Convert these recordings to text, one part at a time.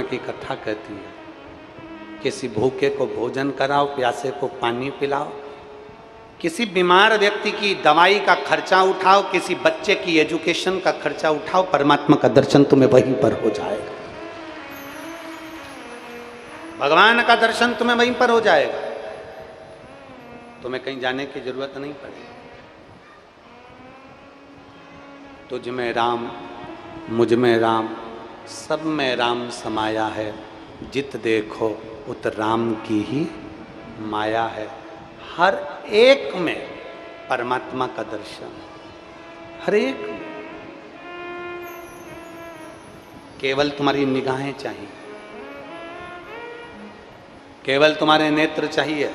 की कथा कहती है, किसी भूखे को भोजन कराओ, प्यासे को पानी पिलाओ, किसी बीमार व्यक्ति की दवाई का खर्चा उठाओ, किसी बच्चे की एजुकेशन का खर्चा उठाओ, परमात्मा का दर्शन तुम्हें वहीं पर हो जाएगा। भगवान का दर्शन तुम्हें वहीं पर हो जाएगा, तुम्हें कहीं जाने की जरूरत नहीं पड़ेगी। तुझ में राम, मुझ में राम, सब में राम समाया है, जित देखो उत राम की ही माया है। हर एक में परमात्मा का दर्शन, हर एक में। केवल तुम्हारी निगाहें चाहिए, केवल तुम्हारे नेत्र चाहिए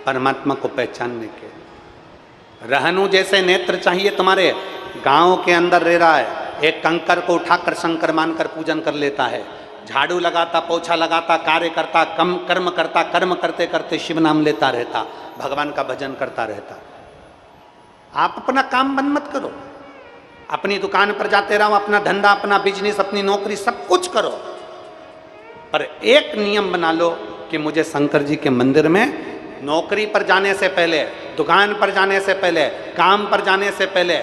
परमात्मा को पहचानने के। रहनु जैसे नेत्र चाहिए तुम्हारे। गांव के अंदर रह रहा है, एक कंकर को उठाकर शंकर मानकर पूजन कर लेता है, झाड़ू लगाता, पोछा लगाता, कार्य करता, कर्म करता, कर्म करते करते शिव नाम लेता रहता, भगवान का भजन करता रहता। आप अपना काम बंद मत करो, अपनी दुकान पर जाते रहो, अपना धंधा, अपना बिजनेस, अपनी नौकरी, सब कुछ करो, पर एक नियम बना लो कि मुझे शंकर जी के मंदिर में नौकरी पर जाने से पहले, दुकान पर जाने से पहले, काम पर जाने से पहले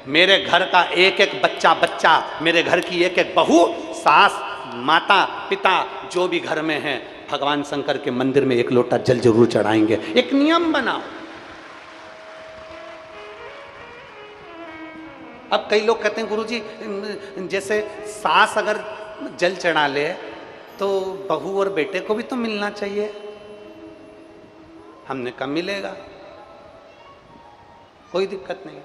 मेरे घर का एक एक बच्चा, मेरे घर की एक एक बहू, सास, माता, पिता, जो भी घर में है, भगवान शंकर के मंदिर में एक लोटा जल जरूर चढ़ाएंगे। एक नियम बनाओ। अब कई लोग कहते हैं गुरुजी, जैसे सास अगर जल चढ़ा ले तो बहू और बेटे को भी तो मिलना चाहिए। हमने कब मिलेगा, कोई दिक्कत नहीं।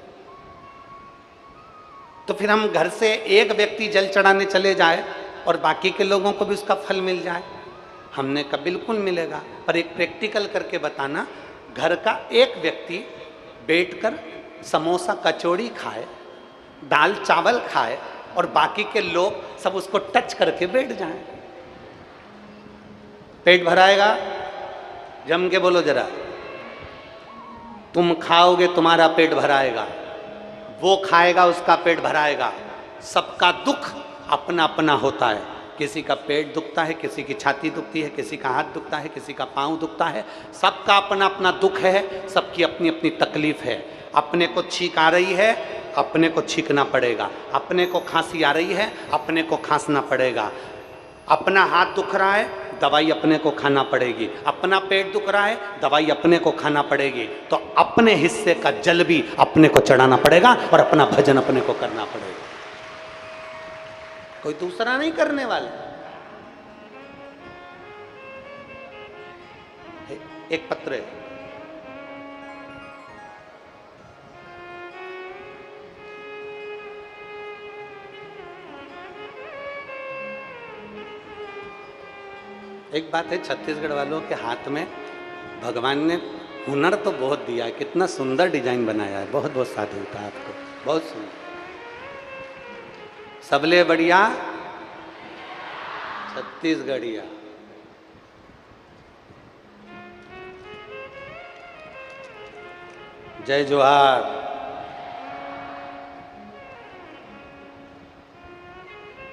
तो फिर हम घर से एक व्यक्ति जल चढ़ाने चले जाए और बाकी के लोगों को भी उसका फल मिल जाए, हमने कब बिल्कुल मिलेगा। पर एक प्रैक्टिकल करके बताना, घर का एक व्यक्ति बैठकर समोसा कचौड़ी खाए, दाल चावल खाए और बाकी के लोग सब उसको टच करके बैठ जाएं, पेट भराएगा? जम के बोलो जरा। तुम खाओगे तुम्हारा पेट भराएगा, वो खाएगा उसका पेट भराएगा। सबका दुख अपना अपना होता है। किसी का पेट दुखता है, किसी की छाती दुखती है, किसी का हाथ दुखता है, किसी का पाँव दुखता है। सबका अपना अपना दुख है, सबकी अपनी अपनी तकलीफ है। अपने को छींक आ रही है, अपने को छींकना पड़ेगा। अपने को खांसी आ रही है, अपने को खांसना पड़ेगा। अपना हाथ दुख रहा है, दवाई अपने को खाना पड़ेगी। अपना पेट दुख रहा है, दवाई अपने को खाना पड़ेगी। तो अपने हिस्से का जल भी अपने को चढ़ाना पड़ेगा और अपना भजन अपने को करना पड़ेगा, कोई दूसरा नहीं करने वाला। एक पत्र है, एक बात है, छत्तीसगढ़ वालों के हाथ में भगवान ने हुनर तो बहुत दिया है। कितना सुंदर डिजाइन बनाया है, बहुत बहुत साधुता आपको, बहुत सुंदर। सबले बढ़िया छत्तीसगढ़िया। जय जोहार।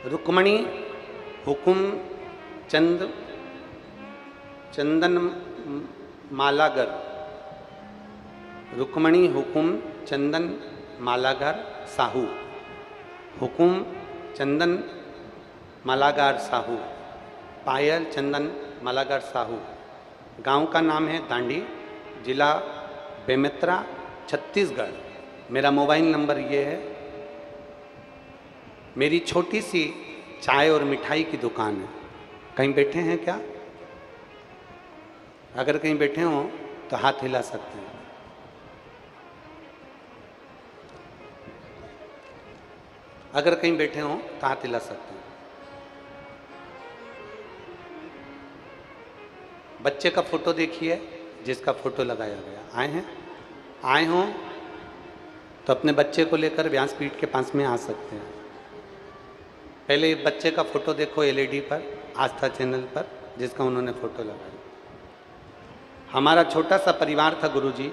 रुक्मणी हुकुम चंदन मालागर, रुक्मणी हुकुम चंदन मालागर साहू, हुकुम चंदन मालागार साहू, पायल चंदन मालागार साहू। गांव का नाम है दांडी, जिला बेमेतरा, छत्तीसगढ़। मेरा मोबाइल नंबर ये है। मेरी छोटी सी चाय और मिठाई की दुकान है। कहीं बैठे हैं क्या? अगर कहीं बैठे हो तो हाथ हिला सकते हैं। अगर कहीं बैठे हो तो हाथ हिला सकते हैं। बच्चे का फोटो देखिए जिसका फोटो लगाया गया। आए हैं? आए हो तो अपने बच्चे को लेकर व्यासपीठ के पास में आ सकते हैं। पहले बच्चे का फोटो देखो एलईडी पर, आस्था चैनल पर, जिसका उन्होंने फोटो लगाया। हमारा छोटा सा परिवार था गुरुजी।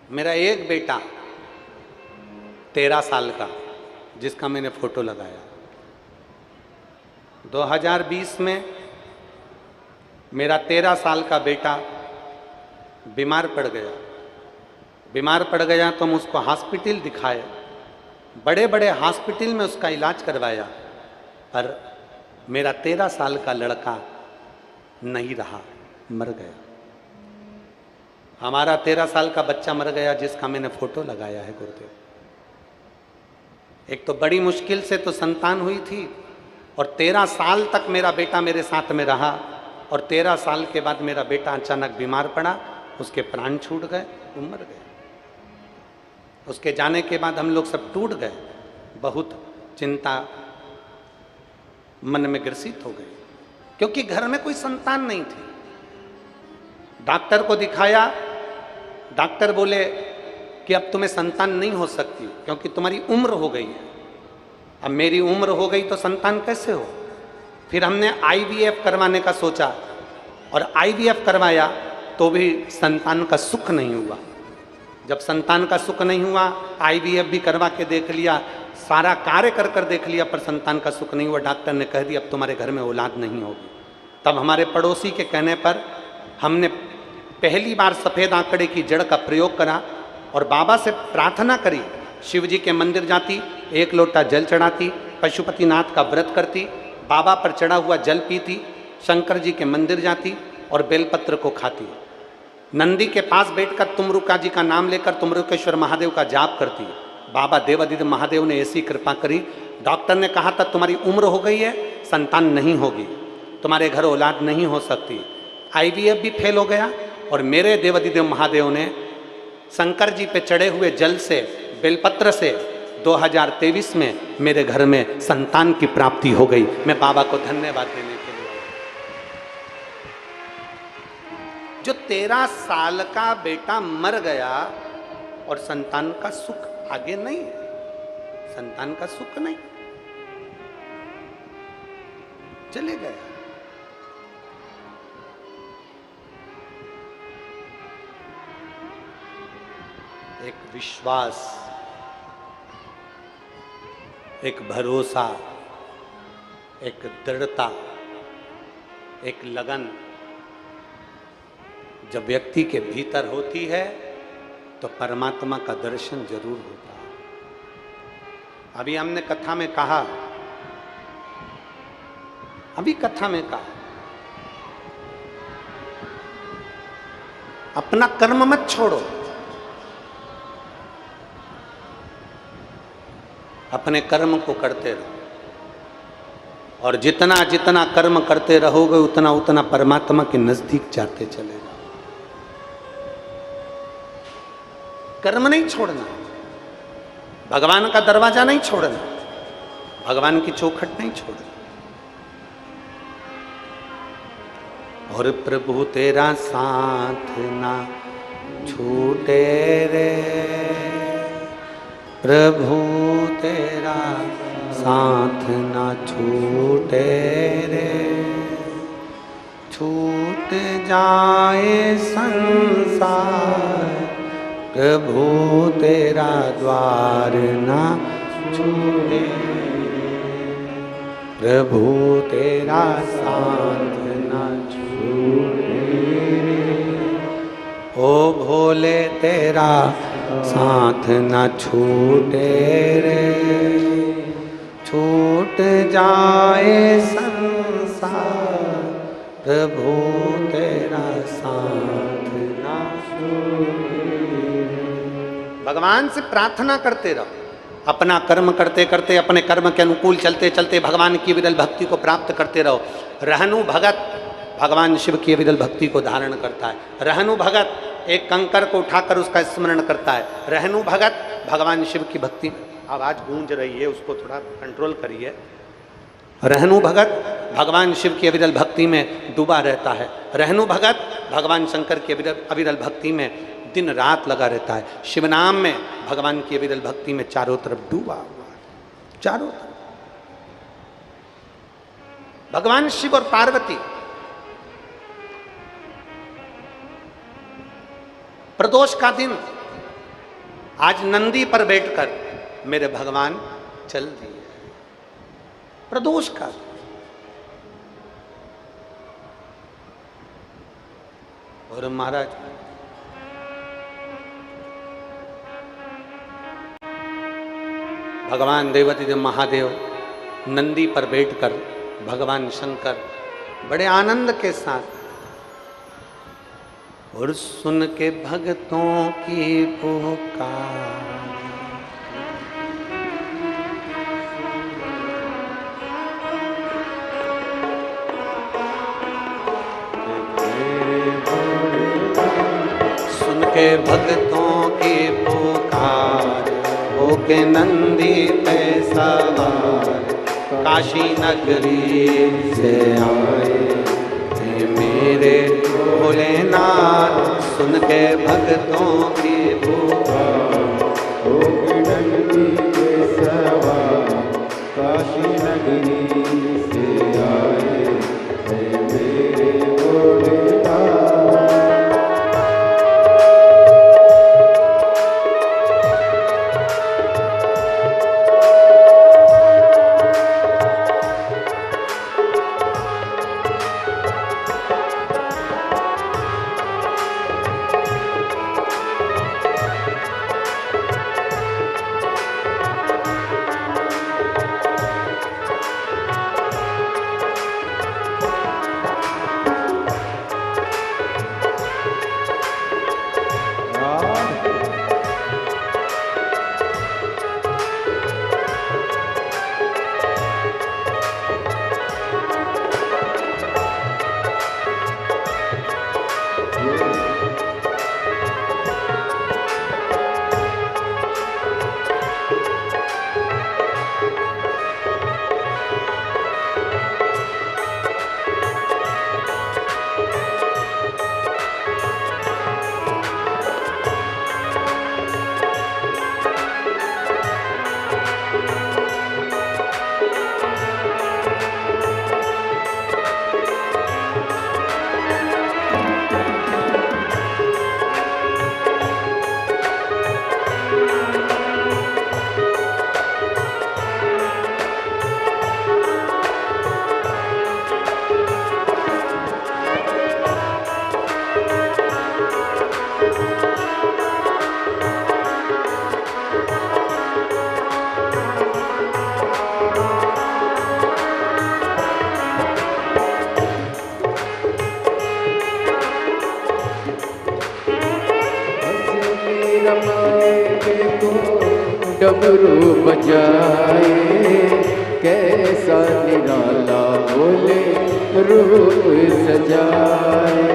मेरा एक बेटा 13 साल का, जिसका मैंने फोटो लगाया। 2020 में मेरा 13 साल का बेटा बीमार पड़ गया। बीमार पड़ गया तो हम उसको हॉस्पिटल दिखाए, बड़े बड़े हॉस्पिटल में उसका इलाज करवाया, पर मेरा 13 साल का लड़का नहीं रहा, मर गया। हमारा 13 साल का बच्चा मर गया, जिसका मैंने फोटो लगाया है गुरुदेव। एक तो बड़ी मुश्किल से तो संतान हुई थी, और 13 साल तक मेरा बेटा मेरे साथ में रहा, और 13 साल के बाद मेरा बेटा अचानक बीमार पड़ा, उसके प्राण छूट गए, वो मर गए। उसके जाने के बाद हम लोग सब टूट गए, बहुत चिंता मन में ग्रसित हो गई, क्योंकि घर में कोई संतान नहीं थी। डॉक्टर को दिखाया, डॉक्टर बोले कि अब तुम्हें संतान नहीं हो सकती, क्योंकि तुम्हारी उम्र हो गई है। अब मेरी उम्र हो गई तो संतान कैसे हो। फिर हमने IVF करवाने का सोचा, और IVF करवाया तो भी संतान का सुख नहीं हुआ। जब संतान का सुख नहीं हुआ, IVF भी करवा के देख लिया, सारा कार्य कर कर देख लिया, पर संतान का सुख नहीं हुआ। डॉक्टर ने कह दिया अब तुम्हारे घर में औलाद नहीं होगी। तब हमारे पड़ोसी के कहने पर हमने पहली बार सफ़ेद आंकड़े की जड़ का प्रयोग करा, और बाबा से प्रार्थना करी। शिव जी के मंदिर जाती, 1 लोटा जल चढ़ाती, पशुपतिनाथ का व्रत करती, बाबा पर चढ़ा हुआ जल पीती, शंकर जी के मंदिर जाती और बेलपत्र को खाती। नंदी के पास बैठकर तुमरुका जी का नाम लेकर तुमरुकेश्वर महादेव का जाप करती। बाबा देवादिदेव महादेव ने ऐसी कृपा करी, डॉक्टर ने कहा था तुम्हारी उम्र हो गई है, संतान नहीं होगी, तुम्हारे घर औलाद नहीं हो सकती। IVF भी फेल हो गया, और मेरे देवादिदेव महादेव ने शंकर जी पे चढ़े हुए जल से, बेलपत्र से 2023 में मेरे घर में संतान की प्राप्ति हो गई। मैं बाबा को धन्यवाद देने के लिए। जो 13 साल का बेटा मर गया, और संतान का सुख आगे नहीं है, संतान का सुख नहीं, चले गया। एक विश्वास, एक भरोसा, एक दृढ़ता, एक लगन जब व्यक्ति के भीतर होती है तो परमात्मा का दर्शन जरूर होता है। अभी हमने कथा में कहा, अपना कर्म मत छोड़ो, अपने कर्म को करते रहो, और जितना जितना कर्म करते रहोगे उतना उतना परमात्मा के नजदीक जाते चले जाओ। कर्म नहीं छोड़ना, भगवान का दरवाजा नहीं छोड़ना, भगवान की चौखट नहीं छोड़ना। और प्रभु तेरा साथ ना छूटे रे, प्रभु तेरा साथ ना छूटे रे, छूट जाए संसार, प्रभु तेरा द्वार ना छूटे, प्रभु तेरा साथ ना छूटे, ओ भोले तेरा साथ न छूटे रे, छूट जाए संसार, प्रभु तेरा साथ न छूटे। भगवान से प्रार्थना करते रहो, अपना कर्म करते करते, अपने कर्म के अनुकूल चलते चलते भगवान की विरल भक्ति को प्राप्त करते रहो। रहनु भगत भगवान शिव की विरल भक्ति को धारण करता है। रहनु भगत एक कंकर को उठाकर उसका स्मरण करता है। रहनु भगत भगवान शिव की भक्ति, आवाज गूंज रही है, उसको थोड़ा कंट्रोल करिए। रहनु भगत भगवान शिव की अविरल भक्ति में डूबा रहता है। रहनु भगत भगवान शंकर की अविरल भक्ति में दिन रात लगा रहता है। शिव नाम में भगवान की अविरल भक्ति में चारों तरफ डूबा हुआ है, चारों तरफ। भगवान शिव और पार्वती प्रदोष का दिन आज नंदी पर बैठकर मेरे भगवान चल दिए। प्रदोष का और महाराज भगवान देवाधिदेव महादेव नंदी पर बैठकर भगवान शंकर बड़े आनंद के साथ और सुन के भक्तों की पुकार सुन के भक्तों की पुकार होके नंदी पे सवार काशी नगरी से आए मेरे भोलेनाथ। सुन के भक्तों की पुकार होके नंदी पे सवार काशी नगरी से आए मेरे भोलेनाथ। डमरू बजाए कैसा निराला बोले रूप सजाए।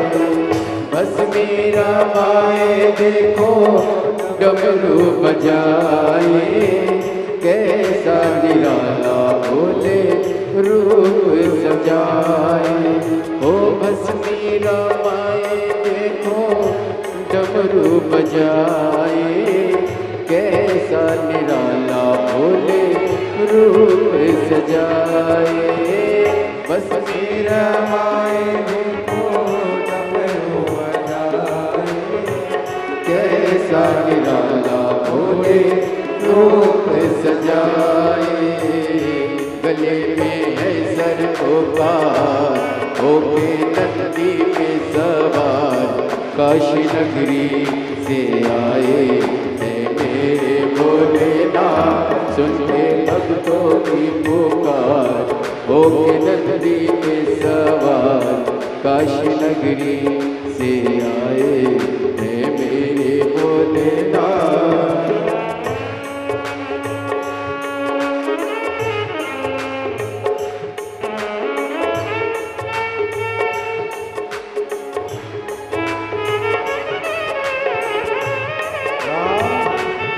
बस मेरा माए देखो डमरू बजाए कैसा निराला बोले रूप सजाए। ओ बस मेरा माए देखो डमरू बजाए कैसा निराला बोले रूप सजाए। बस मेरा माए देखो डमरू बजाए कैसा निराला बोले रूप सजाए। गले में है सर गोपाल होके नंदी पे सवार काशी नगरी से आए मेरे भोलेनाथ। सुन के भक्तों की पुकार होके नंदी पे सवार काशी नगरी से आए मेरे भोलेनाथ।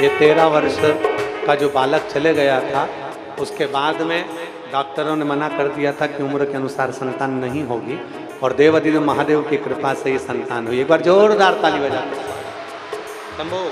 ये 13 वर्ष का जो बालक चले गया था उसके बाद में डॉक्टरों ने मना कर दिया था कि उम्र के अनुसार संतान नहीं होगी और देवाधिदेव महादेव की कृपा से ये संतान हुई। एक बार जोरदार ताली बजा शंभो।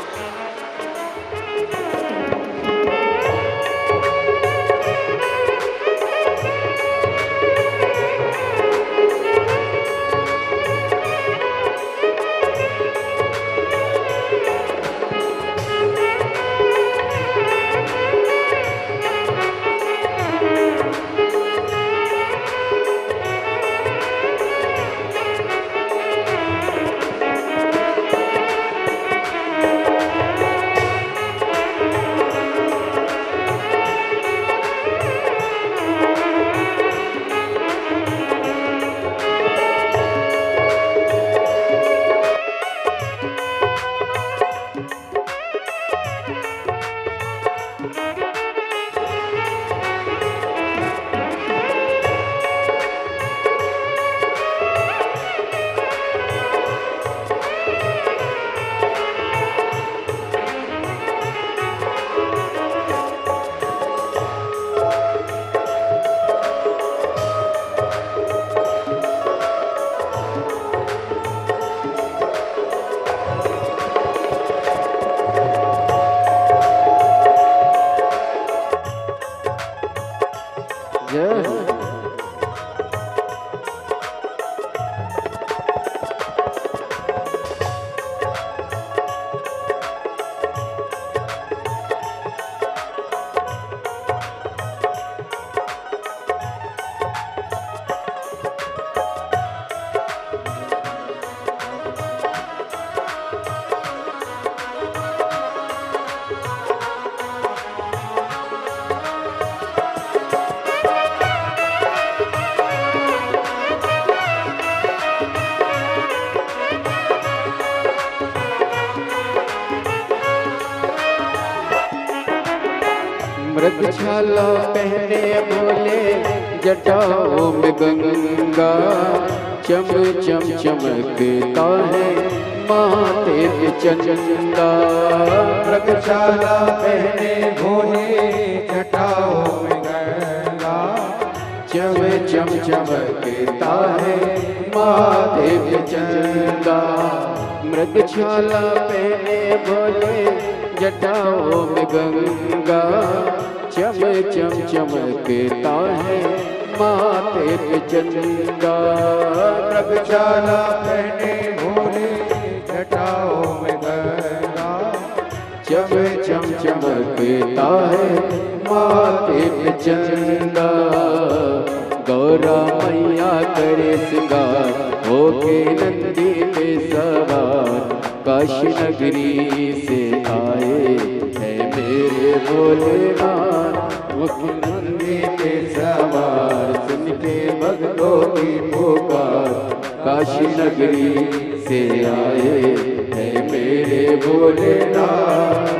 जय हो। मृगशाला पहने भोले जटाओं में गंगा, चम चम चमकता है माथे पे चंदा। मृगशाला पहने भोले जटाओं में गंगा, चम चम चमकता है माथे पे चंदा। मृगशाला पहने भोले जटाओं में गंगा, चम चम चमकता है माथे पे चंदा। मृगशाला पहने भोले जटाओं में गंगा, चम चम चमकता है माथे पे चंदा। गौरा मैया करे सिंगार होके नंदी पे सवार, काशी नगरी से आए है मेरे भोलेनाथ। मुख नंदी पे सवार सुन के भक्तों की पुकार, काशी नगरी से आए है मेरे भोलेनाथ।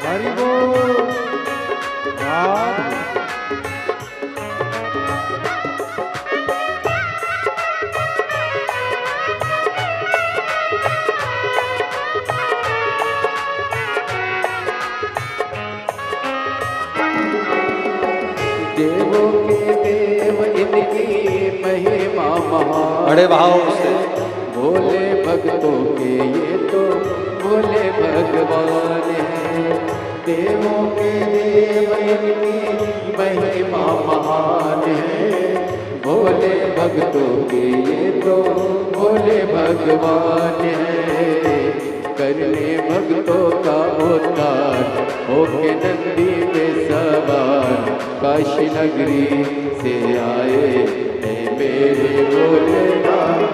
हरि बोल राधे। देवों के देव इनकी महिमा महान, बड़े भाव से भोले भक्तों के ये तो भोले भगवान है। देवों के देव इनकी महिमा महान है, भोले भक्तों के ये तो भोले भगवान है। करने भक्तों का उद्धार होके नंदी पे सवार, काशी नगरी से आए हैं मेरे भोलेनाथ।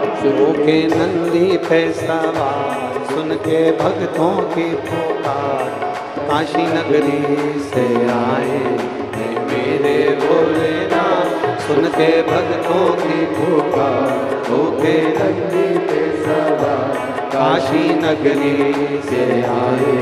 के नंदी पे सवार सुन के भक्तों की पुकार, काशी नगरी से आए हैं मेरे भोलेनाथ। सुन के भक्तों की पुकार, होके नंदी पे सवार, काशी नगरी से आए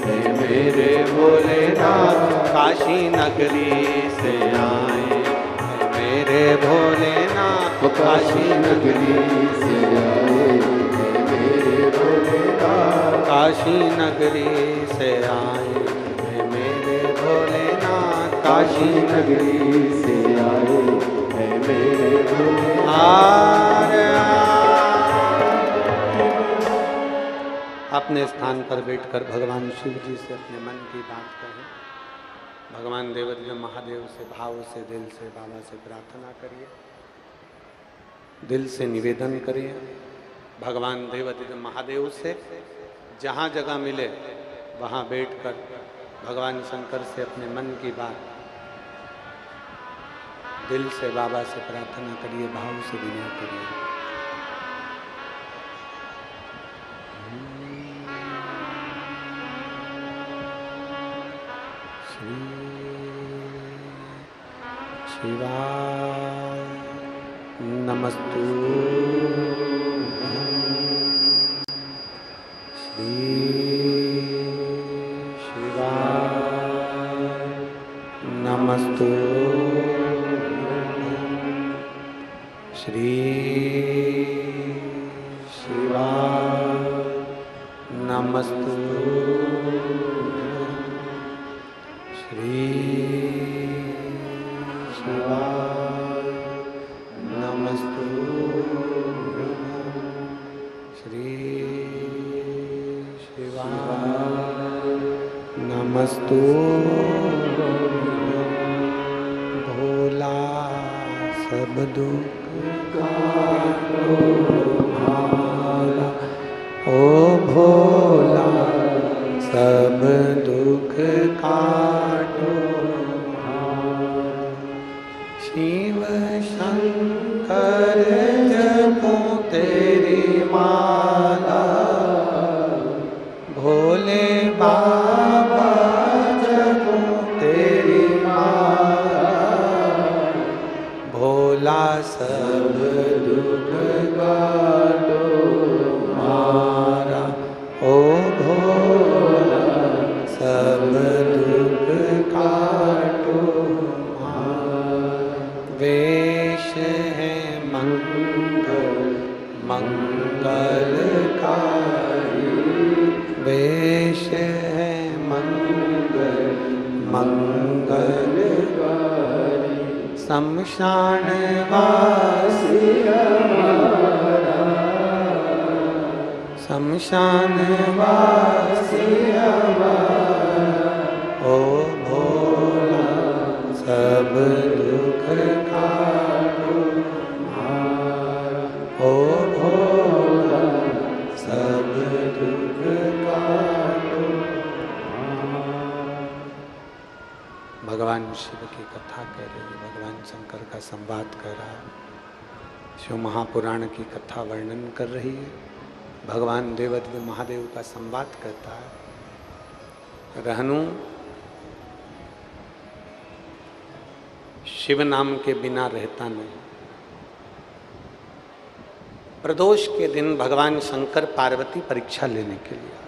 हैं मेरे भोलेनाथ। काशी नगरी से आए हैं मेरे भोलेनाथ। काशी नगरी से आए हैं मेरे भोलेनाथ। काशी नगरी से आए हैं मेरे भोलेनाथ। काशी नगरी से आए हैं मेरे भोलेनाथ। अपने स्थान पर बैठकर भगवान शिव जी से अपने मन की बात कहें। भगवान देवाधिदेव महादेव से भाव से, दिल से, बाबा से प्रार्थना करिए, दिल से निवेदन करिए। भगवान देवाधिदेव महादेव से जहाँ जगह मिले वहाँ बैठकर भगवान शंकर से अपने मन की बात दिल से, बाबा से प्रार्थना करिए, भाव से विनय करिए। शिवाय नमस्तु श्री शिवाय नमस्तु श्री शिवाय नमस्तु श्री शिवाय नमस्तु श्री शिवाय नमस्तु भोला सब दुख काटो भाला, ओ भोला सब दुख काटो शिव शंकर जपो तेरी माला, भोले बाबा जपो तेरी माला, भोला सब दुख काटो मारा, ओ भोला सब दुख काटो। वेश है मंगल मंगलकारी, वेश है मंगल मंगलकारी, शमशान वासी हमारा, शमशान वासी हमारा, ओ भोला सब दुख काटो हमारा, ओ भोला सब दुख काटो हमारा। भगवान शिव की कथा कह रही है, भगवान शंकर का संवाद कर रहा है, शिव महापुराण की कथा वर्णन कर रही है, भगवान देवाधिदेव महादेव का संवाद करता है। रहनु शिव नाम के बिना रहता नहीं। प्रदोष के दिन भगवान शंकर पार्वती परीक्षा लेने के लिए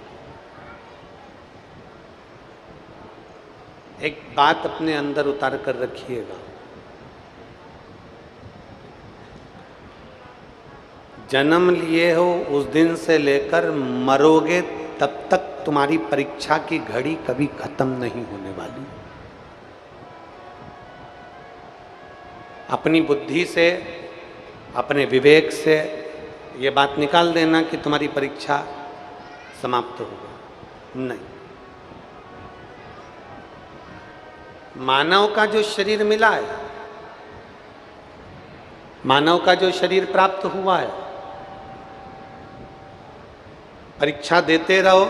एक बात अपने अंदर उतार कर रखिएगा। जन्म लिए हो उस दिन से लेकर मरोगे तब तक तुम्हारी परीक्षा की घड़ी कभी खत्म नहीं होने वाली। अपनी बुद्धि से, अपने विवेक से ये बात निकाल देना कि तुम्हारी परीक्षा समाप्त हो गई, नहीं। मानव का जो शरीर मिला है, मानव का जो शरीर प्राप्त हुआ है, परीक्षा देते रहो,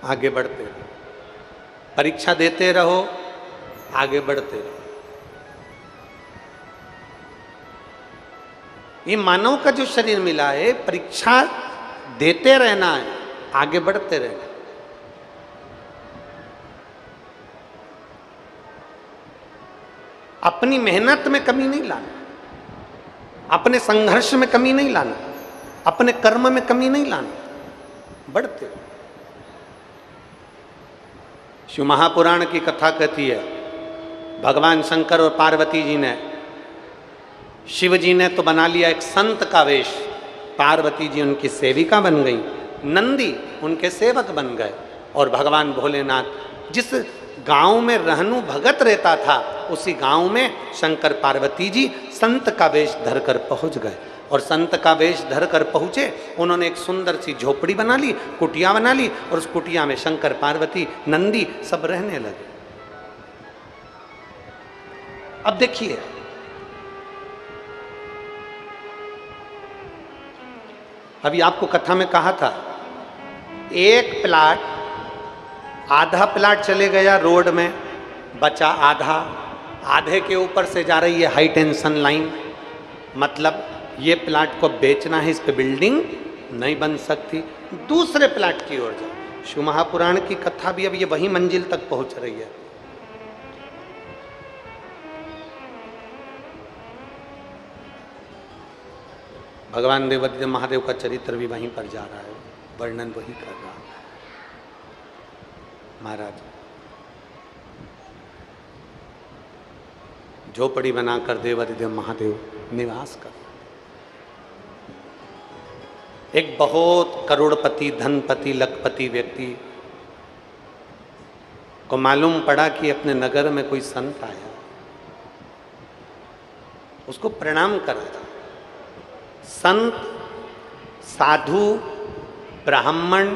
आगे बढ़ते रहो, परीक्षा देते रहो, आगे बढ़ते रहो। ये मानव का जो शरीर मिला है, परीक्षा देते रहना है, आगे बढ़ते रहना। अपनी मेहनत में कमी नहीं लाना, अपने संघर्ष में कमी नहीं लाना, अपने कर्म में कमी नहीं लाना, बढ़ते। शिव महापुराण की कथा कहती है, भगवान शंकर और पार्वती जी ने, शिव जी ने तो बना लिया एक संत का वेश, पार्वती जी उनकी सेविका बन गई, नंदी उनके सेवक बन गए, और भगवान भोलेनाथ जिस गांव में रहनु भगत रहता था, उसी गांव में शंकर पार्वती जी संत का वेश धरकर पहुंच गए। और संत का वेश धर कर पहुंचे। उन्होंने एक सुंदर सी झोपड़ी बना ली, कुटिया बना ली, और उस कुटिया में शंकर, पार्वती, नंदी सब रहने लगे। अब देखिए, अभी आपको कथा में कहा था, एक प्लाट, आधा प्लाट चले गया रोड में, बचा आधा, आधे के ऊपर से जा रही है हाई टेंशन लाइन, मतलब ये प्लाट को बेचना है, इस पे बिल्डिंग नहीं बन सकती, दूसरे प्लाट की ओर जाओ। शिव महापुराण की कथा भी अब ये वही मंजिल तक पहुंच रही है। भगवान देवादिदेव महादेव का चरित्र भी वहीं पर जा रहा है, वर्णन वही कर रहा है। महाराज झोपड़ी बनाकर देवादिदेव महादेव निवास कर। एक बहुत करोड़पति, धनपति, लखपति व्यक्ति को मालूम पड़ा कि अपने नगर में कोई संत आया, उसको प्रणाम करा था। संत, साधु, ब्राह्मण,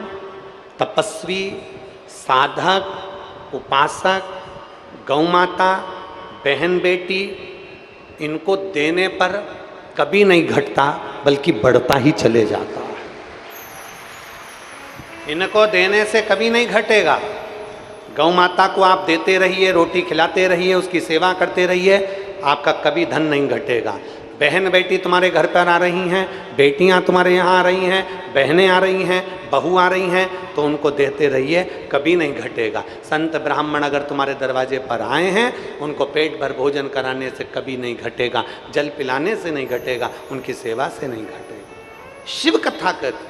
तपस्वी, साधक, उपासक, गौमाता, बहन बेटी, इनको देने पर कभी नहीं घटता बल्कि बढ़ता ही चले जाता है। इनको देने से कभी नहीं घटेगा। गौ माता को आप देते रहिए, रोटी खिलाते रहिए, उसकी सेवा करते रहिए, आपका कभी धन नहीं घटेगा। बहन बेटी तुम्हारे घर पर आ रही हैं, बेटियां तुम्हारे यहाँ आ रही हैं, बहनें आ रही हैं, बहू आ रही हैं, तो उनको देते रहिए, कभी नहीं घटेगा। संत ब्राह्मण अगर तुम्हारे दरवाजे पर आए हैं, उनको पेट भर भोजन कराने से कभी नहीं घटेगा, जल पिलाने से नहीं घटेगा, उनकी सेवा से नहीं घटेगा। शिव कथा कहती,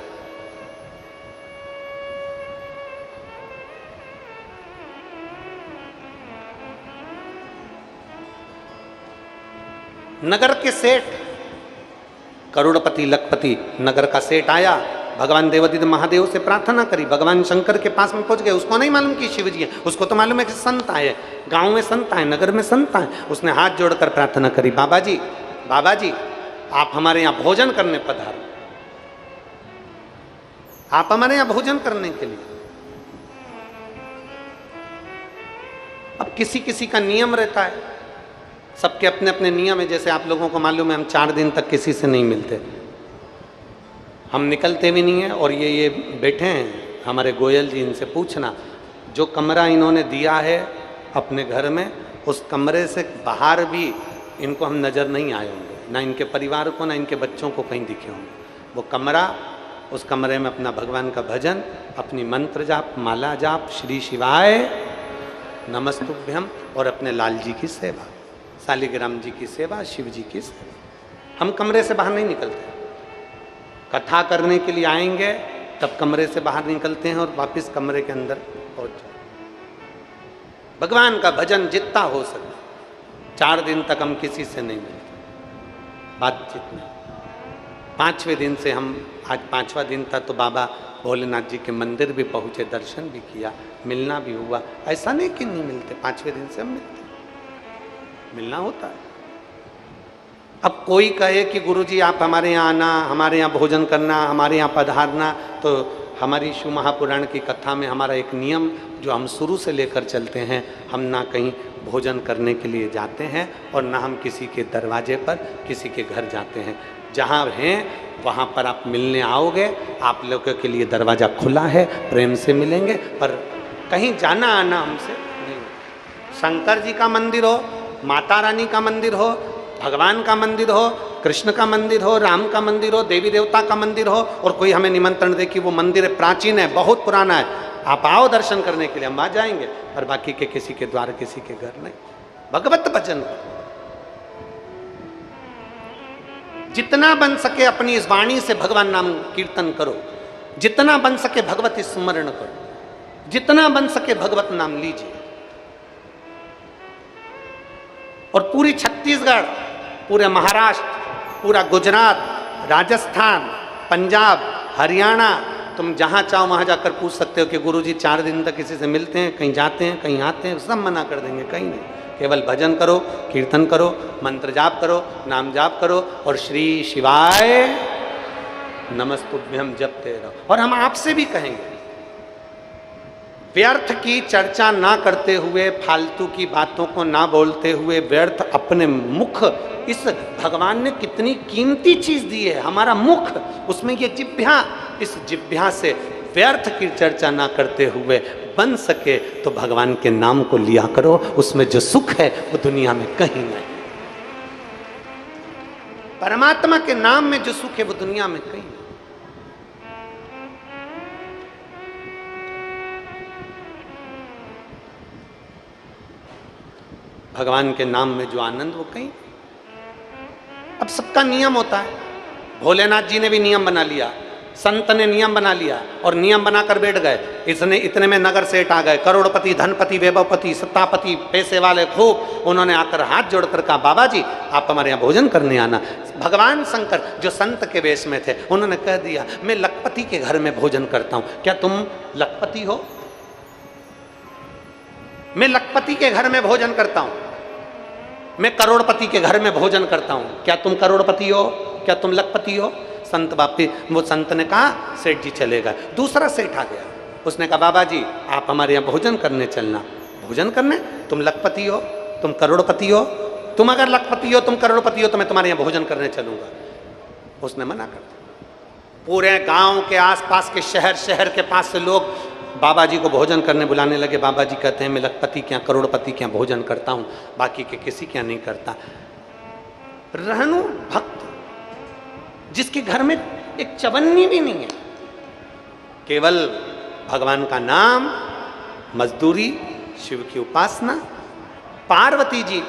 नगर के सेठ, करोड़पति, लखपति, नगर का सेठ आया, भगवान देवादिदेव महादेव से प्रार्थना करी, भगवान शंकर के पास में पहुंच गए। उसको नहीं मालूम कि शिव जी है, उसको तो मालूम है कि संत आए, गांव में संत आए, नगर में संत आए। उसने हाथ जोड़कर प्रार्थना करी, बाबा जी, बाबा जी, आप हमारे यहाँ भोजन करने पधारो, आप हमारे यहाँ भोजन करने के लिए। अब किसी किसी का नियम रहता है, सबके अपने अपने नियम है। जैसे आप लोगों को मालूम है, हम 4 दिन तक किसी से नहीं मिलते, हम निकलते भी नहीं हैं। और ये बैठे हैं हमारे गोयल जी, इनसे पूछना, जो कमरा इन्होंने दिया है अपने घर में, उस कमरे से बाहर भी इनको हम नज़र नहीं आए होंगे, ना इनके परिवार को, ना इनके बच्चों को कहीं दिखे होंगे। वो कमरा, उस कमरे में अपना भगवान का भजन, अपनी मंत्र जाप, माला जाप, श्री शिवाय नमस्तुभ्यम, और अपने लाल जी की सेवा, शालिग्राम जी की सेवा, शिव जी की सेवा। हम कमरे से बाहर नहीं निकलते। कथा करने के लिए आएंगे तब कमरे से बाहर निकलते हैं और वापस कमरे के अंदर पहुंच जाते। भगवान का भजन जितना हो सके। 4 दिन तक हम किसी से नहीं मिलते, बातचीत नहीं। 5वें दिन से हम, आज 5वां दिन था, तो बाबा भोलेनाथ जी के मंदिर भी पहुंचे, दर्शन भी किया, मिलना भी हुआ। ऐसा नहीं कि नहीं मिलते, 5वें दिन से हम मिलते, मिलना होता है। अब कोई कहे कि गुरुजी आप हमारे यहाँ आना, हमारे यहाँ भोजन करना, हमारे यहाँ पधारना, तो हमारी शिव महापुराण की कथा में हमारा एक नियम जो हम शुरू से लेकर चलते हैं, हम ना कहीं भोजन करने के लिए जाते हैं और ना हम किसी के दरवाजे पर, किसी के घर जाते हैं। जहाँ हैं वहाँ पर आप मिलने आओगे, आप लोगों के लिए दरवाज़ा खुला है, प्रेम से मिलेंगे, पर कहीं जाना आना हमसे नहीं। शंकर जी का मंदिर हो, माता रानी का मंदिर हो, भगवान का मंदिर हो, कृष्ण का मंदिर हो, राम का मंदिर हो, देवी देवता का मंदिर हो, और कोई हमें निमंत्रण दे कि वो मंदिर प्राचीन है, बहुत पुराना है, आप आओ दर्शन करने के लिए, हम आ जाएंगे, पर बाकी के किसी के द्वार, किसी के घर नहीं। भगवत भजन जितना बन सके अपनी इस वाणी से भगवान नाम कीर्तन करो, जितना बन सके भगवत स्मरण करो, जितना बन सके भगवत नाम लीजिए। और पूरी छत्तीसगढ़, पूरे महाराष्ट्र, पूरा गुजरात, राजस्थान, पंजाब, हरियाणा, तुम जहाँ चाहो वहाँ जाकर पूछ सकते हो कि गुरुजी 4 दिन तक किसी से मिलते हैं, कहीं जाते हैं, कहीं आते हैं, सब मना कर देंगे, कहीं नहीं। केवल भजन करो, कीर्तन करो, मंत्र जाप करो, नाम जाप करो और श्री शिवाय नमस्तुभ्यम जपते रहो। और हम आपसे भी कहेंगे, व्यर्थ की चर्चा ना करते हुए, फालतू की बातों को ना बोलते हुए, व्यर्थ अपने मुख, इस भगवान ने कितनी कीमती चीज दी है, हमारा मुख, उसमें ये जिह्वा, इस जिह्वा से व्यर्थ की चर्चा ना करते हुए बन सके तो भगवान के नाम को लिया करो, उसमें जो सुख है वो दुनिया में कहीं नहीं। परमात्मा के नाम में जो सुख है वो दुनिया में कहीं नहीं। भगवान के नाम में जो आनंद वो कहीं। अब सबका नियम होता है, भोलेनाथ जी ने भी नियम बना लिया, संत ने नियम बना लिया और नियम बनाकर बैठ गए। इसने इतने में नगर सेठ आ गए, करोड़पति, धनपति, वैभवपति, सत्तापति, पैसे वाले खूब। उन्होंने आकर हाथ जोड़कर कहा, बाबा जी आप हमारे यहाँ भोजन करने आना। भगवान शंकर जो संत के वेश में थे, उन्होंने कह दिया मैं लखपति के घर में भोजन करता हूँ, क्या तुम लखपति हो? मैं लखपति के घर में भोजन करता हूँ, मैं करोड़पति के घर में भोजन करता हूँ, क्या तुम करोड़पति हो? क्या तुम लखपति हो? संत वापिस, वो संत ने कहा सेठ जी चले गए। दूसरा सेठ आ गया, उसने कहा बाबा जी आप हमारे यहाँ भोजन करने चलना। भोजन करने? तुम लखपति हो, तुम करोड़पति हो, तुम अगर लखपति हो, तुम करोड़पति हो तो मैं तुम्हारे यहाँ भोजन करने चलूंगा। उसने मना कर दिया। पूरे गांव के आसपास के शहर के पास से लोग बाबा जी को भोजन करने बुलाने लगे। बाबा जी कहते हैं मैं लखपति के यहाँ, करोड़पति के यहाँ भोजन करता हूँ, बाकी के किसी के यहाँ नहीं करता। रहनु भक्त जिसके घर में एक चवन्नी भी नहीं है, केवल भगवान का नाम, मजदूरी, शिव की उपासना। पार्वती जी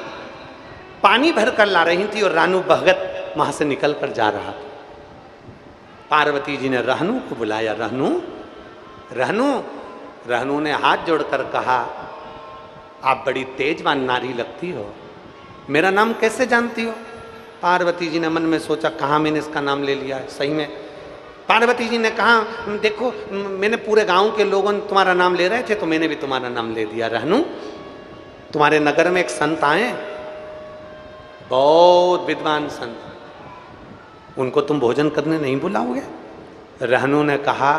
पानी भर कर ला रही थी और रानू भगत वहां से निकल कर जा रहा था। पार्वती जी ने रहनु को बुलाया, रहनु रहनु। रहनु ने हाथ जोड़कर कहा आप बड़ी तेजवान नारी लगती हो, मेरा नाम कैसे जानती हो? पार्वती जी ने मन में सोचा कहाँ मैंने इसका नाम ले लिया है। सही में पार्वती जी ने कहा देखो मैंने पूरे गांव के लोगों ने तुम्हारा नाम ले रहे थे तो मैंने भी तुम्हारा नाम ले दिया। रहनु तुम्हारे नगर में एक संत आए, बहुत विद्वान संत, उनको तुम भोजन करने नहीं बुलाओगे? रहनु ने कहा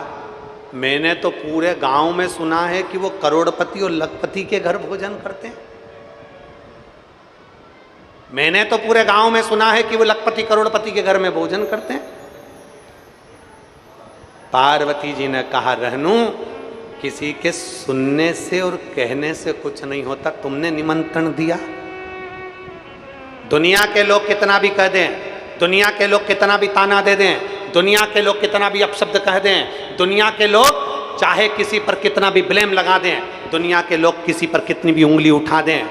मैंने तो पूरे गांव में सुना है कि वो करोड़पति और लखपति के घर भोजन करते हैं। मैंने तो पूरे गांव में सुना है कि वो लखपति करोड़पति के घर में भोजन करते हैं। पार्वती जी ने कहा रहनु किसी के सुनने से और कहने से कुछ नहीं होता, तुमने निमंत्रण दिया। दुनिया के लोग कितना भी कह दें, दुनिया के लोग कितना भी ताना दे दें, दुनिया के लोग कितना भी अपशब्द कह दें, दुनिया के लोग चाहे किसी पर कितना भी ब्लेम लगा दें, दुनिया के लोग किसी पर कितनी भी उंगली उठा दें,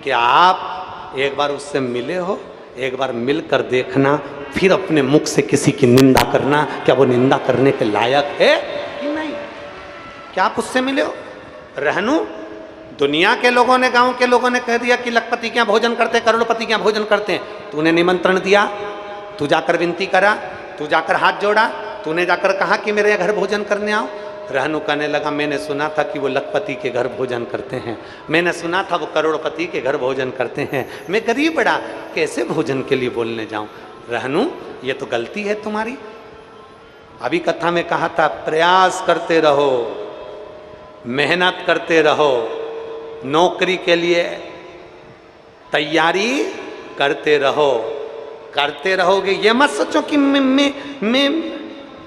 क्या आप एक बार उससे मिले हो? एक बार मिलकर देखना, फिर अपने मुख से किसी की निंदा करना, क्या वो निंदा करने के लायक है कि नहीं? क्या आप उससे मिले हो? रहनु दुनिया के लोगों ने, गांव के लोगों ने कह दिया कि लखपति क्या भोजन करते, करोड़पति क्या भोजन करते हैं, तूने निमंत्रण दिया, तू जाकर विनती करा, तू जाकर हाथ जोड़ा, तूने जाकर कहा कि मेरे घर भोजन करने आओ। रहनु कहने लगा मैंने सुना था कि वो लखपति के घर भोजन करते हैं, मैंने सुना था वो करोड़पति के घर भोजन करते हैं, मैं गरीब बड़ा कैसे भोजन के लिए बोलने जाऊं? रहनु ये तो गलती है तुम्हारी। अभी कथा में कहा था प्रयास करते रहो, मेहनत करते रहो, नौकरी के लिए तैयारी करते रहो, करते रहोगे। ये मत सोचो कि मैं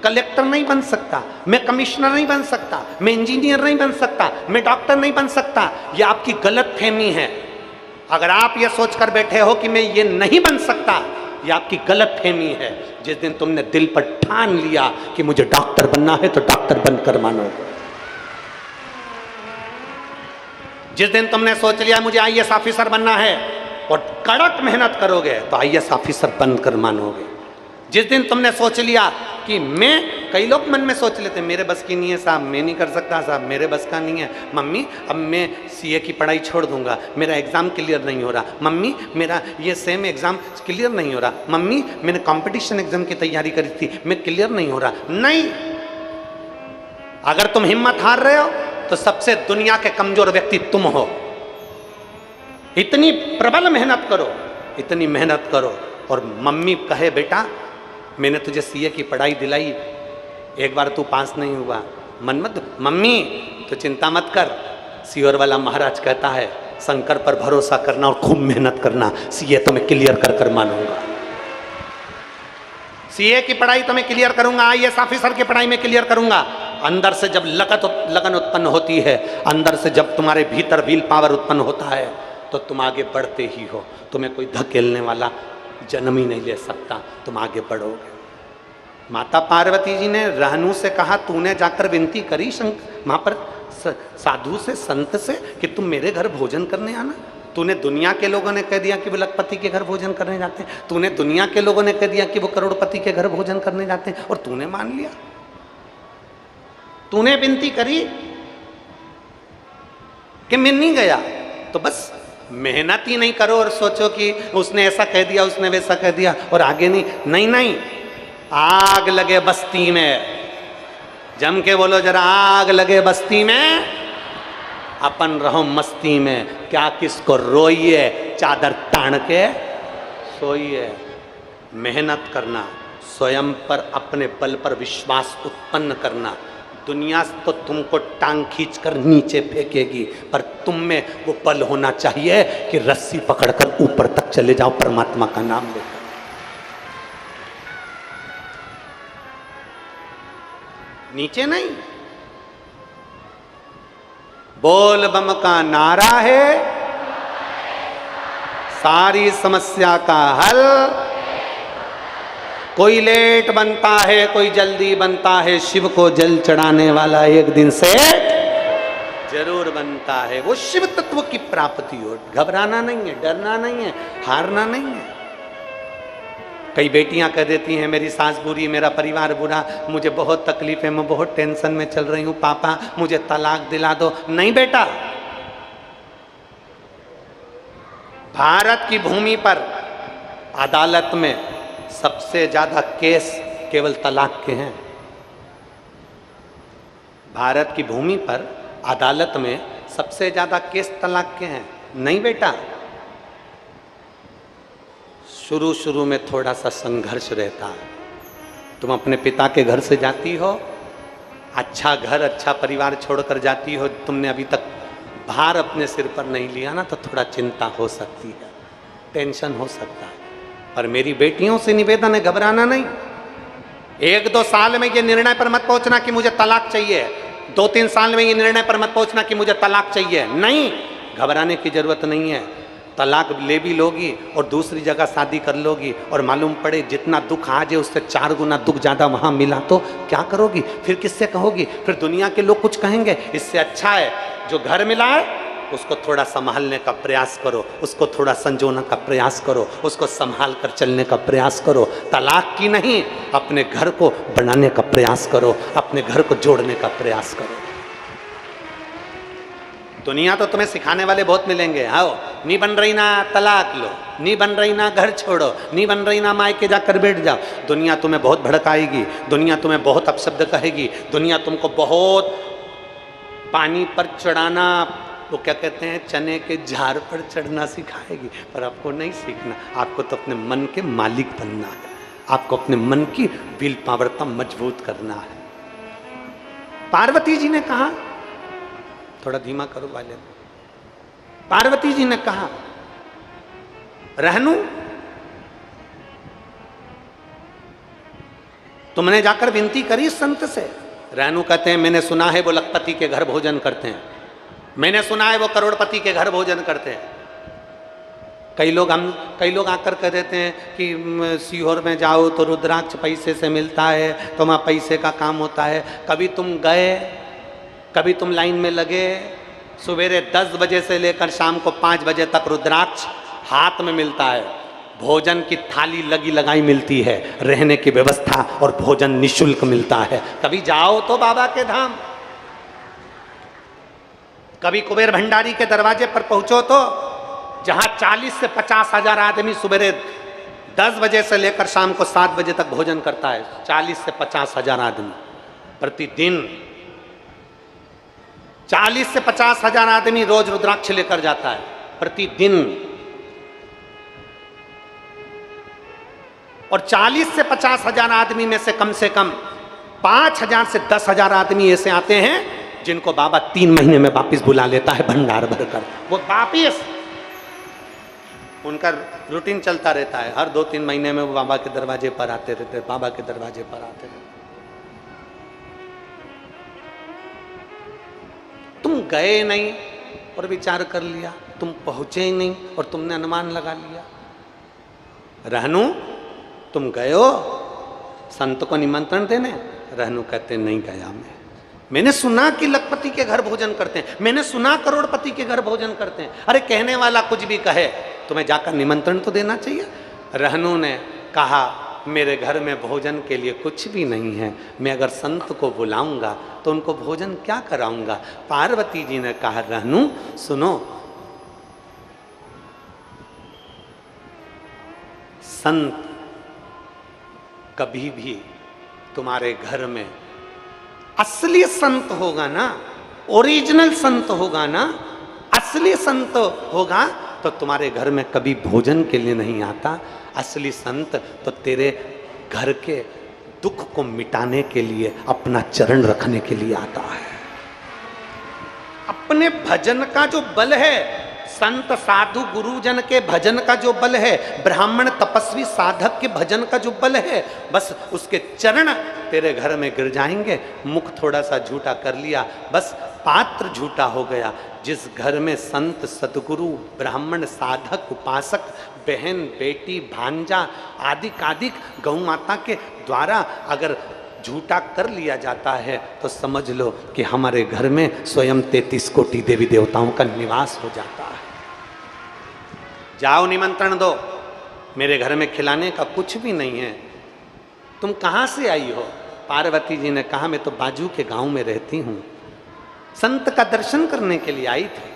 कलेक्टर नहीं बन सकता, मैं कमिश्नर नहीं बन सकता, मैं इंजीनियर नहीं बन सकता, मैं डॉक्टर नहीं बन सकता। ये आपकी गलत फहमी है। अगर आप ये सोचकर बैठे हो कि मैं ये नहीं बन सकता, ये आपकी गलत फहमी है। जिस दिन तुमने दिल पर ठान लिया कि मुझे डॉक्टर बनना है तो डॉक्टर बनकर मानो। जिस दिन तुमने सोच लिया मुझे आईएएस ऑफिसर बनना है और कड़क मेहनत करोगे तो आईएएस ऑफिसर बनकर मानोगे। जिस दिन तुमने सोच लिया कि मैं, कई लोग मन में सोच लेते मेरे बस की नहीं है साहब, मैं नहीं कर सकता साहब, मेरे बस का नहीं है मम्मी, अब मैं सीए की पढ़ाई छोड़ दूंगा, मेरा एग्ज़ाम क्लियर नहीं हो रहा मम्मी, मेरा ये सेम एग्ज़ाम क्लियर नहीं हो रहा मम्मी, मैंने कंपटीशन एग्ज़ाम की तैयारी करी थी, मैं क्लियर नहीं हो रहा। नहीं, अगर तुम हिम्मत हार रहे हो तो सबसे दुनिया के कमजोर व्यक्ति तुम हो। इतनी प्रबल मेहनत करो, इतनी मेहनत करो। और मम्मी कहे बेटा मैंने तुझे सीए की पढ़ाई दिलाई, एक बार तू पास नहीं हुआ, मन मत, मम्मी तो चिंता मत कर, सीओर वाला महाराज कहता है शंकर पर भरोसा करना और खूब मेहनत करना, सीए तो मैं क्लियर कर कर मानूंगा, सीए की पढ़ाई तो मैं क्लियर करूंगा, आईएएस ऑफिसर की पढ़ाई में क्लियर करूंगा। अंदर से जब लगन उत्पन्न होती है, अंदर से जब तुम्हारे भीतर विल पावर उत्पन्न होता है, तो तुम आगे बढ़ते ही हो, तुम्हें कोई धकेलने वाला जन्म ही नहीं ले सकता, तुम आगे बढ़ोगे। माता पार्वती जी ने रहनु से कहा तूने जाकर विनती करी वहां पर साधु से, संत से, कि तुम मेरे घर भोजन करने आना। तूने दुनिया के लोगों ने कह दिया कि वो लखपति के घर भोजन करने जाते हैं, तूने दुनिया के लोगों ने कह दिया कि वो करोड़पति के घर भोजन करने जाते हैं, और तूने मान लिया। तूने विनती करी कि मैं नहीं गया, तो बस मेहनत ही नहीं करो और सोचो कि उसने ऐसा कह दिया, उसने वैसा कह दिया और आगे नहीं नहीं। आग लगे बस्ती में, जम के बोलो जरा, आग लगे बस्ती में, अपन रहो मस्ती में, क्या किसको रोइए, चादर तान के सोइए। मेहनत करना, स्वयं पर अपने बल पर विश्वास उत्पन्न करना। दुनिया तो तुमको टांग खींचकर नीचे फेंकेगी, पर तुम में वो बल होना चाहिए कि रस्सी पकड़कर ऊपर तक चले जाओ परमात्मा का नाम लेकर। नीचे नहीं। बोल बम का नारा है सारी समस्या का हल। कोई लेट बनता है, कोई जल्दी बनता है, शिव को जल चढ़ाने वाला एक दिन से जरूर बनता है। वो शिव तत्व की प्राप्ति हो। घबराना नहीं है, डरना नहीं है, हारना नहीं है। कई बेटियां कह देती हैं मेरी सास बुरी, मेरा परिवार बुरा, मुझे बहुत तकलीफ है, मैं बहुत टेंशन में चल रही हूं, पापा मुझे तलाक दिला दो। नहीं बेटा, भारत की भूमि पर अदालत में सबसे ज्यादा केस केवल तलाक के हैं। भारत की भूमि पर अदालत में सबसे ज्यादा केस तलाक के हैं। नहीं बेटा, शुरू शुरू में थोड़ा सा संघर्ष रहता है। तुम अपने पिता के घर से जाती हो, अच्छा घर अच्छा परिवार छोड़कर जाती हो, तुमने अभी तक भार अपने सिर पर नहीं लिया ना, तो थोड़ा चिंता हो सकती है, टेंशन हो सकता है। पर मेरी बेटियों से निवेदन है, घबराना नहीं। 1-2 साल में ये निर्णय पर मत पहुंचना कि मुझे तलाक चाहिए, 2-3 साल में ये निर्णय पर मत पहुंचना कि मुझे तलाक चाहिए। नहीं, घबराने की जरूरत नहीं है। तलाक ले भी लोगी और दूसरी जगह शादी कर लोगी, और मालूम पड़े जितना दुख आज है उससे 4 गुना दुख ज़्यादा वहाँ मिला, तो क्या करोगी? फिर किससे कहोगी? फिर दुनिया के लोग कुछ कहेंगे। इससे अच्छा है जो घर मिला है उसको थोड़ा संभालने का प्रयास करो, उसको थोड़ा संजोने का प्रयास करो, उसको संभाल कर चलने का प्रयास करो। तलाक की नहीं, अपने घर को बनाने का प्रयास करो, अपने घर को जोड़ने का प्रयास करो। दुनिया तो तुम्हें सिखाने वाले बहुत मिलेंगे। आओ, नहीं बन रही ना तलाक लो, नहीं बन रही ना घर छोड़ो, नहीं बन रही ना मायके जाकर बैठ जाओ। दुनिया तुम्हें बहुत भड़काएगी, दुनिया तुम्हें बहुत अपशब्द कहेगी, दुनिया तुमको बहुत पानी पर चढ़ाना, वो क्या कहते हैं, चने के झाड़ पर चढ़ना सिखाएगी। पर आपको नहीं सीखना, आपको तो अपने मन के मालिक बनना है, आपको अपने मन की विल पावर को मजबूत करना है। पार्वती जी ने कहा, थोड़ा धीमा करो वाले। पार्वती जी ने कहा, रहनु तुमने जाकर विनती करी संत से? रहनु कहते हैं मैंने सुना है वो लखपति के घर भोजन करते हैं, मैंने सुना है वो करोड़पति के घर भोजन करते हैं। कई लोग आकर कह देते हैं कि सीहोर में जाओ तो रुद्राक्ष पैसे से मिलता है, तो वहाँ पैसे का काम होता है। कभी तुम गए, कभी तुम लाइन में लगे, सवेरे 10 बजे से लेकर शाम को 5 बजे तक रुद्राक्ष हाथ में मिलता है, भोजन की थाली लगी लगाई मिलती है, रहने की व्यवस्था और भोजन निशुल्क मिलता है। कभी जाओ तो बाबा के धाम, कभी कुबेर भंडारी के दरवाजे पर पहुंचो तो जहां 40 से 50 हजार आदमी सवेरे 10 बजे से लेकर शाम को 7 बजे तक भोजन करता है। 40 से 50 हजार आदमी प्रतिदिन, 40 से 50 हजार आदमी रोज रुद्राक्ष लेकर जाता है प्रतिदिन। और 40 से 50 हजार आदमी में से कम 5,000 से 10,000 आदमी ऐसे आते हैं जिनको बाबा 3 महीने में वापिस बुला लेता है भंडार भरकर। वो वापिस उनका रूटीन चलता रहता है, हर 2-3 महीने में वो बाबा के दरवाजे पर आते रहते, बाबा के दरवाजे पर आते रहते। तुम गए नहीं और विचार कर लिया, तुम पहुंचे ही नहीं और तुमने अनुमान लगा लिया। रहनू तुम गए हो संत को निमंत्रण देने? रहनू कहते नहीं गया मैंने सुना कि लखपति के घर भोजन करते हैं, मैंने सुना करोड़पति के घर भोजन करते हैं। अरे कहने वाला कुछ भी कहे, तुम्हें जाकर निमंत्रण तो देना चाहिए। रहनू ने कहा मेरे घर में भोजन के लिए कुछ भी नहीं है, मैं अगर संत को बुलाऊंगा तो उनको भोजन क्या कराऊंगा। पार्वती जी ने कहा रहनू सुनो, संत कभी भी तुम्हारे घर में असली संत होगा ना, ओरिजिनल संत होगा ना, असली संत होगा तो तुम्हारे घर में कभी भोजन के लिए नहीं आता। असली संत तो तेरे घर के दुख को मिटाने के लिए, अपना चरण रखने के लिए आता है। अपने भजन का जो बल है, संत साधु गुरुजन के भजन का जो बल है, ब्राह्मण तपस्वी साधक के भजन का जो बल है, बस उसके चरण तेरे घर में गिर जाएंगे। मुख थोड़ा सा झूठा कर लिया, बस पात्र झूठा हो गया। जिस घर में संत सदगुरु ब्राह्मण साधक उपासक बहन बेटी भांजा आदिक गौ माता के द्वारा अगर झूठा कर लिया जाता है तो समझ लो कि हमारे घर में स्वयं 33 कोटि देवी देवताओं का निवास हो जाता है। जाओ निमंत्रण दो, मेरे घर में खिलाने का कुछ भी नहीं है। तुम कहाँ से आई हो? पार्वती जी ने कहा मैं तो बाजू के गांव में रहती हूँ, संत का दर्शन करने के लिए आई थी,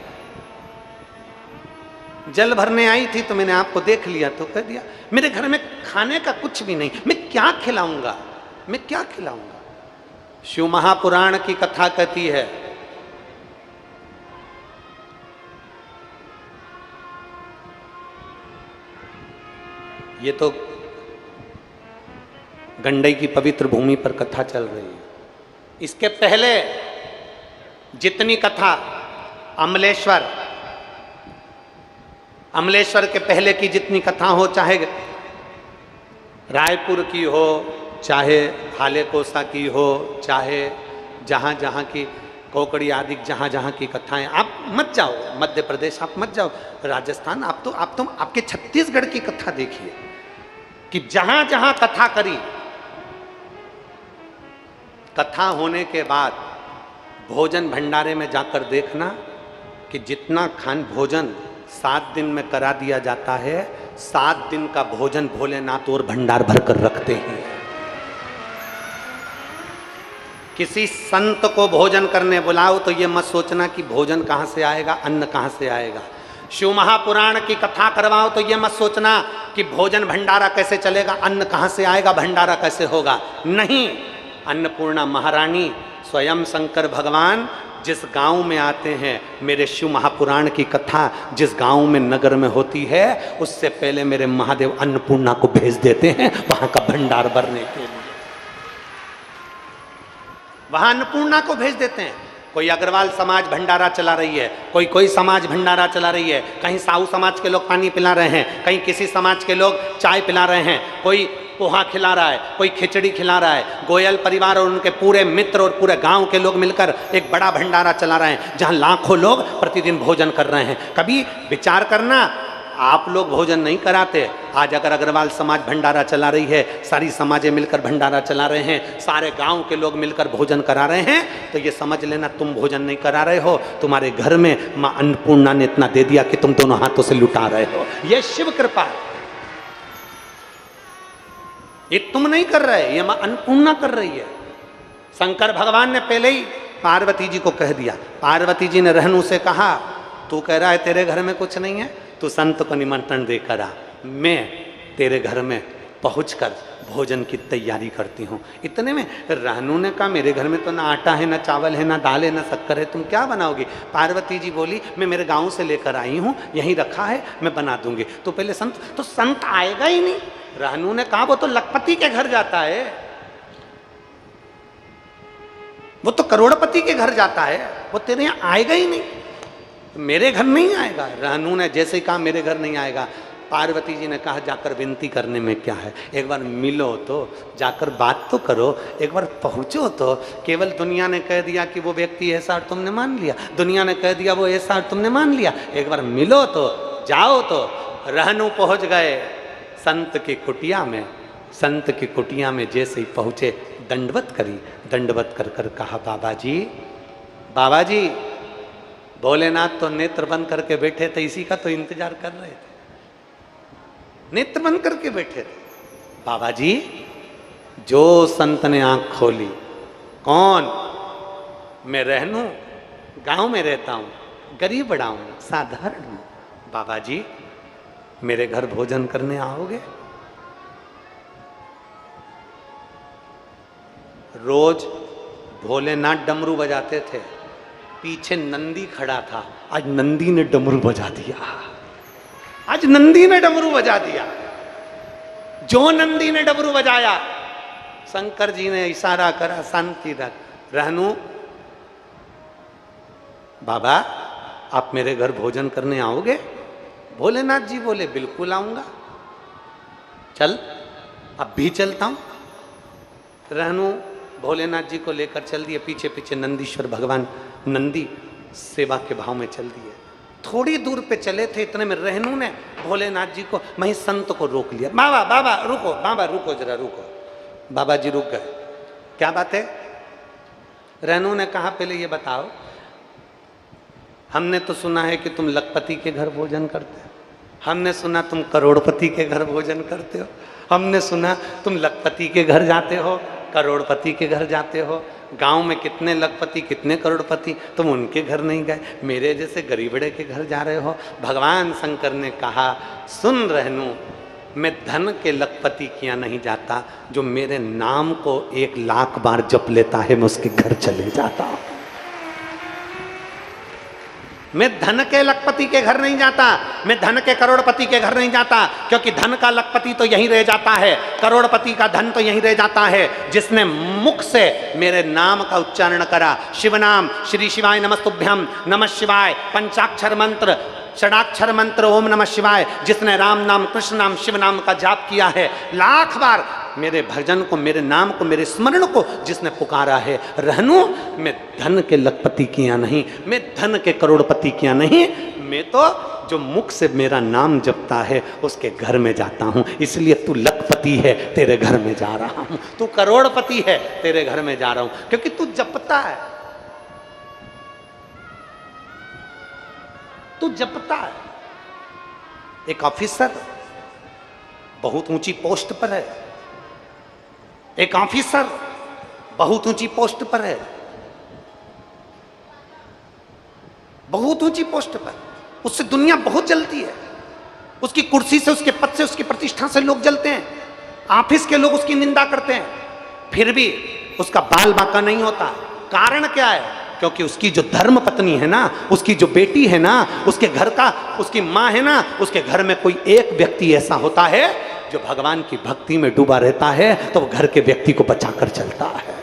जल भरने आई थी तो मैंने आपको देख लिया तो कह दिया। मेरे घर में खाने का कुछ भी नहीं, मैं क्या खिलाऊंगा, मैं क्या खिलाऊंगा। शिव महापुराण की कथा कहती है, ये तो गंडई की पवित्र भूमि पर कथा चल रही है। इसके पहले जितनी कथा अमलेश्वर के पहले की जितनी कथा हो, चाहे रायपुर की हो, चाहे हाले कोसा की हो, चाहे जहाँ जहाँ की कोकड़ी आदि जहाँ जहाँ की कथाएं, आप मत जाओ मध्य प्रदेश, आप मत जाओ राजस्थान, आप तो आपके छत्तीसगढ़ की कथा देखिए कि जहाँ जहाँ कथा करी, कथा होने के बाद भोजन भंडारे में जाकर देखना कि जितना खान भोजन 7 दिन में करा दिया जाता है, 7 दिन का भोजन भोलेनाथ और भंडार भर कर रखते हैं। किसी संत को भोजन करने बुलाओ तो ये मत सोचना कि भोजन कहाँ से आएगा, अन्न कहाँ से आएगा। शिव महापुराण की कथा करवाओ तो ये मत सोचना कि भोजन भंडारा कैसे चलेगा, अन्न कहाँ से आएगा, भंडारा कैसे होगा। नहीं, अन्नपूर्णा महारानी स्वयं शंकर भगवान जिस गांव में आते हैं, मेरे शिव महापुराण की कथा जिस गांव में नगर में होती है, उससे पहले मेरे महादेव अन्नपूर्णा को भेज देते हैं वहां का भंडार भरने के लिए। वहां अन्नपूर्णा को भेज देते हैं। कोई अग्रवाल समाज भंडारा चला रही है, कोई समाज भंडारा चला रही है, कहीं साहू समाज के लोग पानी पिला रहे हैं, कहीं किसी समाज के लोग चाय पिला रहे हैं, कोई पोहा खिला रहा है, कोई खिचड़ी खिला रहा है। गोयल परिवार और उनके पूरे मित्र और पूरे गांव के लोग मिलकर एक बड़ा भंडारा चला रहे हैं जहां लाखों लोग प्रतिदिन भोजन कर रहे हैं। कभी विचार करना, आप लोग भोजन नहीं कराते। आज अगर अग्रवाल समाज भंडारा चला रही है, सारी समाजें मिलकर भंडारा चला रहे हैं, सारे गांव के लोग मिलकर भोजन करा रहे हैं, तो ये समझ लेना तुम भोजन नहीं करा रहे हो, तुम्हारे घर में मां अन्नपूर्णा ने इतना दे दिया कि तुम दोनों हाथों से लुटा रहे हो। ये शिव कृपा है, ये तुम नहीं कर रहे, ये मां अन्नपूर्णा कर रही है। शंकर भगवान ने पहले ही पार्वती जी को कह दिया। पार्वती जी ने रहनु से कहा, तू कह रहा है तेरे घर में कुछ नहीं है, तू संत को निमंत्रण देकर आ, मैं तेरे घर में पहुंचकर भोजन की तैयारी करती हूँ। इतने में रहनू ने कहा मेरे घर में तो ना आटा है, ना चावल है, ना दाल है, ना शक्कर है, तुम क्या बनाओगी? पार्वती जी बोली मैं मेरे गांव से लेकर आई हूँ, यहीं रखा है, मैं बना दूंगी। तो पहले संत आएगा ही नहीं। रहनू ने कहा वो तो लखपति के घर जाता है, वो तो करोड़पति के घर जाता है, वो तेरे यहाँ आएगा ही नहीं, मेरे घर नहीं आएगा। रहनू ने जैसे ही कहा मेरे घर नहीं आएगा, पार्वती जी ने कहा जाकर विनती करने में क्या है, एक बार मिलो तो, जाकर बात तो करो, एक बार पहुंचो तो। केवल दुनिया ने कह दिया कि वो व्यक्ति ऐसा और तुमने मान लिया, दुनिया ने कह दिया वो ऐसा और तुमने मान लिया, एक बार मिलो तो, जाओ तो। रहनू पहुंच गए संत की कुटिया में। संत की कुटिया में जैसे ही पहुंचे दंडवत करी, दंडवत कर कर कहा बाबा जी, बाबा जी। भोलेनाथ तो नेत्र बंद करके बैठे थे, इसी का तो इंतजार कर रहे थे, नेत्र बंद करके बैठे थे। बाबा जी, जो संत ने आंख खोली, कौन? मैं रहनू, गांव में रहता हूं, गरीब बड़ा हूं, साधारण हूं। बाबा जी मेरे घर भोजन करने आओगे? रोज भोलेनाथ डमरू बजाते थे, पीछे नंदी खड़ा था, आज नंदी ने डमरू बजा दिया, आज नंदी ने डमरू बजा दिया। जो नंदी ने डमरू बजाया, शंकर जी ने इशारा करा शांति रख। रहनू, बाबा आप मेरे घर भोजन करने आओगे? भोलेनाथ जी बोले बिल्कुल आऊंगा, चल अब भी चलता हूं। रहनू भोलेनाथ जी को लेकर चल दिए, पीछे पीछे नंदीश्वर भगवान नंदी सेवा के भाव में चल दिए। थोड़ी दूर पे चले थे, इतने में रहनू ने भोलेनाथ जी को, वहीं संत को रोक लिया। बाबा बाबा रुको, बाबा रुको जरा रुको। बाबा जी रुक गए। क्या बात है? रहनू ने कहा पहले ये बताओ, हमने तो सुना है कि तुम लखपति के घर भोजन करते हो, हमने सुना तुम करोड़पति के घर भोजन करते हो, हमने सुना तुम लखपति के घर जाते हो, करोड़पति के घर जाते हो। गांव में कितने लखपति कितने करोड़पति, तुम उनके घर नहीं गए, मेरे जैसे गरीबड़े के घर जा रहे हो। भगवान शंकर ने कहा सुन रहनू, मैं धन के लखपति के यहाँ नहीं जाता, जो मेरे नाम को 1,00,000 बार जप लेता है मैं उसके घर चले जाता हूं। मैं धन के लखपति के घर नहीं जाता, मैं धन के करोड़पति के घर नहीं जाता, क्योंकि धन का लखपति तो यहीं रह जाता है, करोड़पति का धन तो यहीं रह जाता है जिसने मुख से मेरे नाम का उच्चारण करा। शिव नाम, श्री शिवाय नमस्तुभ्यम, नमः शिवाय, पंचाक्षर मंत्र, षडाक्षर मंत्र ओम नमः शिवाय, जिसने राम नाम, कृष्ण नाम, शिव नाम का जाप किया है, 1,00,000 बार मेरे भजन को, मेरे नाम को, मेरे स्मरण को जिसने पुकारा है। रहनू, मैं धन के लखपति के यहाँ नहीं, मैं धन के करोड़पति के यहाँ नहीं, मैं तो जो मुख से मेरा नाम जपता है उसके घर में जाता हूँ। इसलिए तू लखपति है, तेरे घर में जा रहा हूँ, तू करोड़पति है, तेरे घर में जा रहा हूँ, क्योंकि तू जपता है, तू जपता है। एक ऑफिसर बहुत ऊंची पोस्ट पर है, एक ऑफिसर बहुत ऊंची पोस्ट पर है, बहुत ऊंची पोस्ट पर, उससे दुनिया बहुत जलती है, उसकी कुर्सी से, उसके पद से, उसकी प्रतिष्ठा से लोग जलते हैं, ऑफिस के लोग उसकी निंदा करते हैं, फिर भी उसका बाल बांका नहीं होता। कारण क्या है? क्योंकि उसकी जो धर्म पत्नी है ना, उसकी जो बेटी है ना, उसके घर का, उसकी माँ है ना, उसके घर में कोई एक व्यक्ति ऐसा होता है जो भगवान की भक्ति में डूबा रहता है, तो वो घर के व्यक्ति को बचाकर चलता है।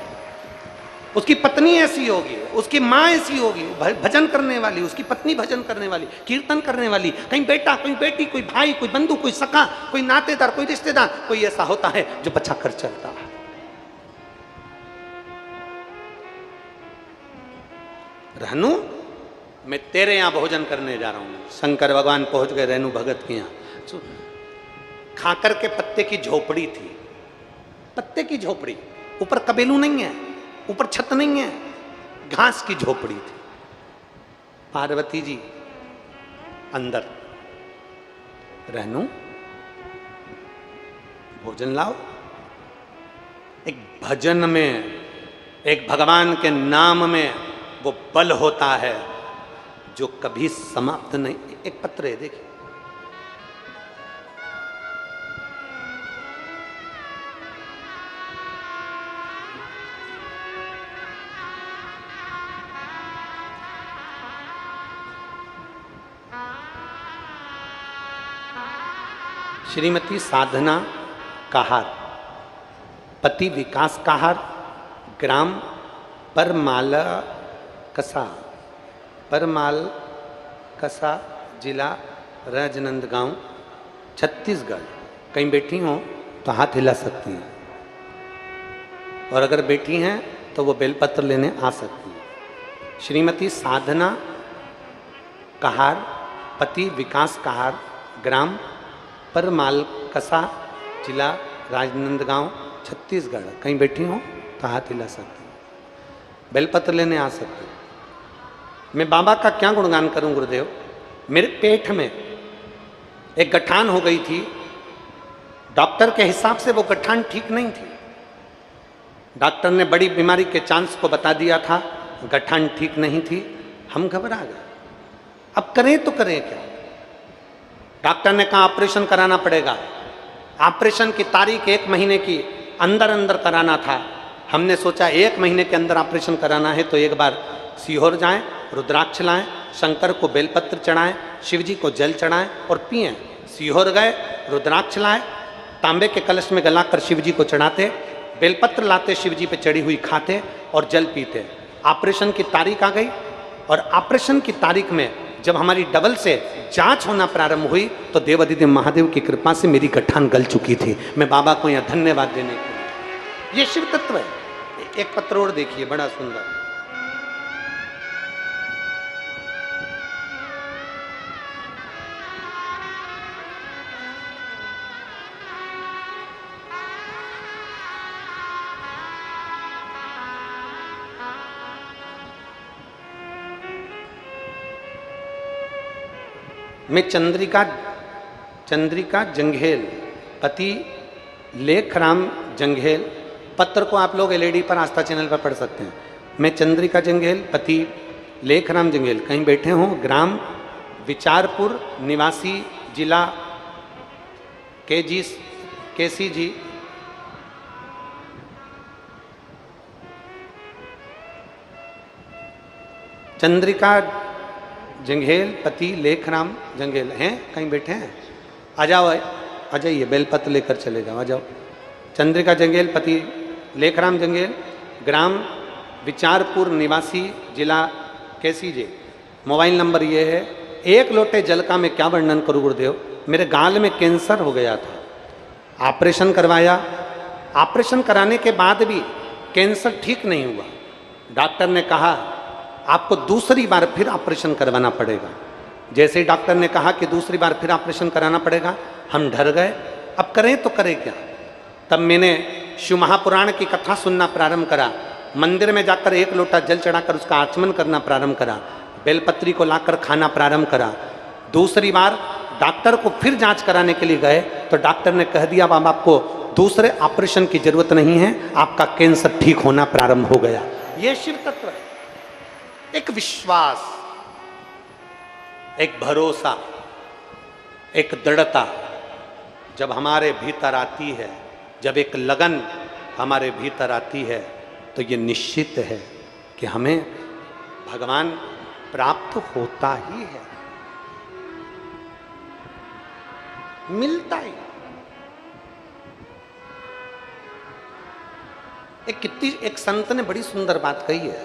उसकी पत्नी ऐसी होगी, उसकी माँ ऐसी होगी, भजन करने वाली, उसकी पत्नी भजन करने वाली, कीर्तन करने वाली, कहीं बेटा, कोई बेटी, कोई भाई, कोई बंधु, कोई सखा, कोई नातेदार, कोई रिश्तेदार, कोई ऐसा होता है जो बचाकर चलता है। रहनू, मैं तेरे यहाँ भोजन करने जा रहा हूँ। शंकर भगवान पहुंच गए रहनू भगत के यहाँ। खाकर के पत्ते की झोपड़ी थी, पत्ते की झोपड़ी, ऊपर कबेलू नहीं है, ऊपर छत नहीं है, घास की झोपड़ी थी। पार्वती जी अंदर, रहनू भोजन लाओ। एक भजन में, एक भगवान के नाम में वो बल होता है जो कभी समाप्त नहीं। एक पत्र है, देखिए, श्रीमती साधना कहार, पति विकास कहार, ग्राम परमाल कसा, जिला राजनांदगांव, छत्तीसगढ़। कहीं बैठी हो तो हाथ हिला सकती हैं, और अगर बैठी हैं तो वो बेलपत्र लेने आ सकती हैं। श्रीमती साधना कहार, पति विकास कहार, ग्राम परमाल कसा, जिला राजनांदगांव, छत्तीसगढ़। कहीं बैठी हो तो हाथ हिला सकती हैं, बेलपत्र लेने आ सकती हैं। मैं बाबा का क्या गुणगान करूं गुरुदेव। मेरे पेट में एक गठान हो गई थी, डॉक्टर के हिसाब से वो गठान ठीक नहीं थी। डॉक्टर ने बड़ी बीमारी के चांस को बता दिया था, गठान ठीक नहीं थी। हम घबरा गए, अब करें तो करें क्या। डॉक्टर ने कहा ऑपरेशन कराना पड़ेगा। ऑपरेशन की तारीख 1 महीने की अंदर कराना था। हमने सोचा 1 महीने के अंदर ऑपरेशन कराना है तो एक बार सीहोर जाएं, रुद्राक्ष लाएं, शंकर को बेलपत्र चढ़ाएं, शिव जी को जल चढ़ाएं और पिएं। सीहोर गए, रुद्राक्ष लाए, तांबे के कलश में गलाकर शिव जी को चढ़ाते, बेलपत्र लाते, शिव जी पे चढ़ी हुई खाते और जल पीते। ऑपरेशन की तारीख आ गई, और ऑपरेशन की तारीख में जब हमारी डबल से जांच होना प्रारंभ हुई तो देवादिदेव महादेव की कृपा से मेरी गठान गल चुकी थी। मैं बाबा को यहाँ धन्यवाद देने के लिए। ये शिव तत्व है। एक पत्र और देखिए, बड़ा सुंदर। मैं चंद्रिका जंघेल, पति लेखराम जंघेल। पत्र को आप लोग एलईडी पर आस्था चैनल पर पढ़ सकते हैं। मैं चंद्रिका जंघेल, पति लेखराम जंघेल, कहीं बैठे हों, ग्राम विचारपुर निवासी, जिला केसी जी, चंद्रिका जंघेल, पति लेखराम जंघेल हैं, कहीं बैठे हैं। आ जाओ, आ जाइए, बेलपत्र लेकर चले जाओ, आ जाओ। चंद्रिका जंघेल, पति लेखराम जंघेल, ग्राम विचारपुर निवासी, जिला कैसी जी। मोबाइल नंबर ये है। 1 लोटे जल का मैं क्या वर्णन करूँ गुरुदेव। मेरे गाल में कैंसर हो गया था, ऑपरेशन करवाया। ऑपरेशन कराने के बाद भी कैंसर ठीक नहीं हुआ। डॉक्टर ने कहा आपको दूसरी बार फिर ऑपरेशन करवाना पड़ेगा। जैसे ही डॉक्टर ने कहा कि दूसरी बार फिर ऑपरेशन कराना पड़ेगा, हम डर गए, अब करें तो करें क्या। तब मैंने शिव महापुराण की कथा सुनना प्रारंभ करा, मंदिर में जाकर 1 लोटा जल चढ़ाकर उसका आचमन करना प्रारंभ करा, बेलपत्री को लाकर खाना प्रारंभ करा। दूसरी बार डॉक्टर को फिर जांच कराने के लिए गए तो डॉक्टर ने कह दिया बाबा आपको दूसरे ऑपरेशन की जरूरत नहीं है, आपका कैंसर ठीक होना प्रारंभ हो गया। यह शिव तत्व है। एक विश्वास, एक भरोसा, एक दृढ़ता जब हमारे भीतर आती है, जब एक लगन हमारे भीतर आती है तो ये निश्चित है कि हमें भगवान प्राप्त होता ही है, मिलता ही। एक संत ने बड़ी सुंदर बात कही है,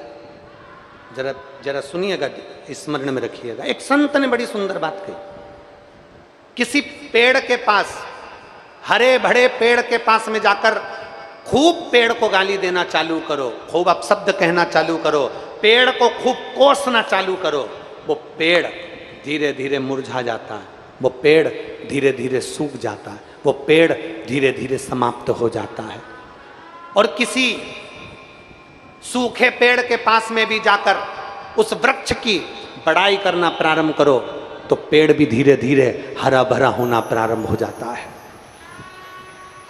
जरा सुनिएगा, स्मरण में रखिएगा। एक संत ने बड़ी सुंदर बात कही। किसी पेड़ के पास, हरे भरे पेड़ के पास में जाकर खूब पेड़ को गाली देना चालू करो, खूब अपशब्द कहना चालू करो, पेड़ को खूब कोसना चालू करो, वो पेड़ धीरे धीरे मुरझा जाता है, वो पेड़ धीरे धीरे सूख जाता है, वो पेड़ धीरे धीरे समाप्त हो जाता है। और किसी सूखे पेड़ के पास में भी जाकर उस वृक्ष की बड़ाई करना प्रारंभ करो तो पेड़ भी धीरे धीरे हरा भरा होना प्रारंभ हो जाता है।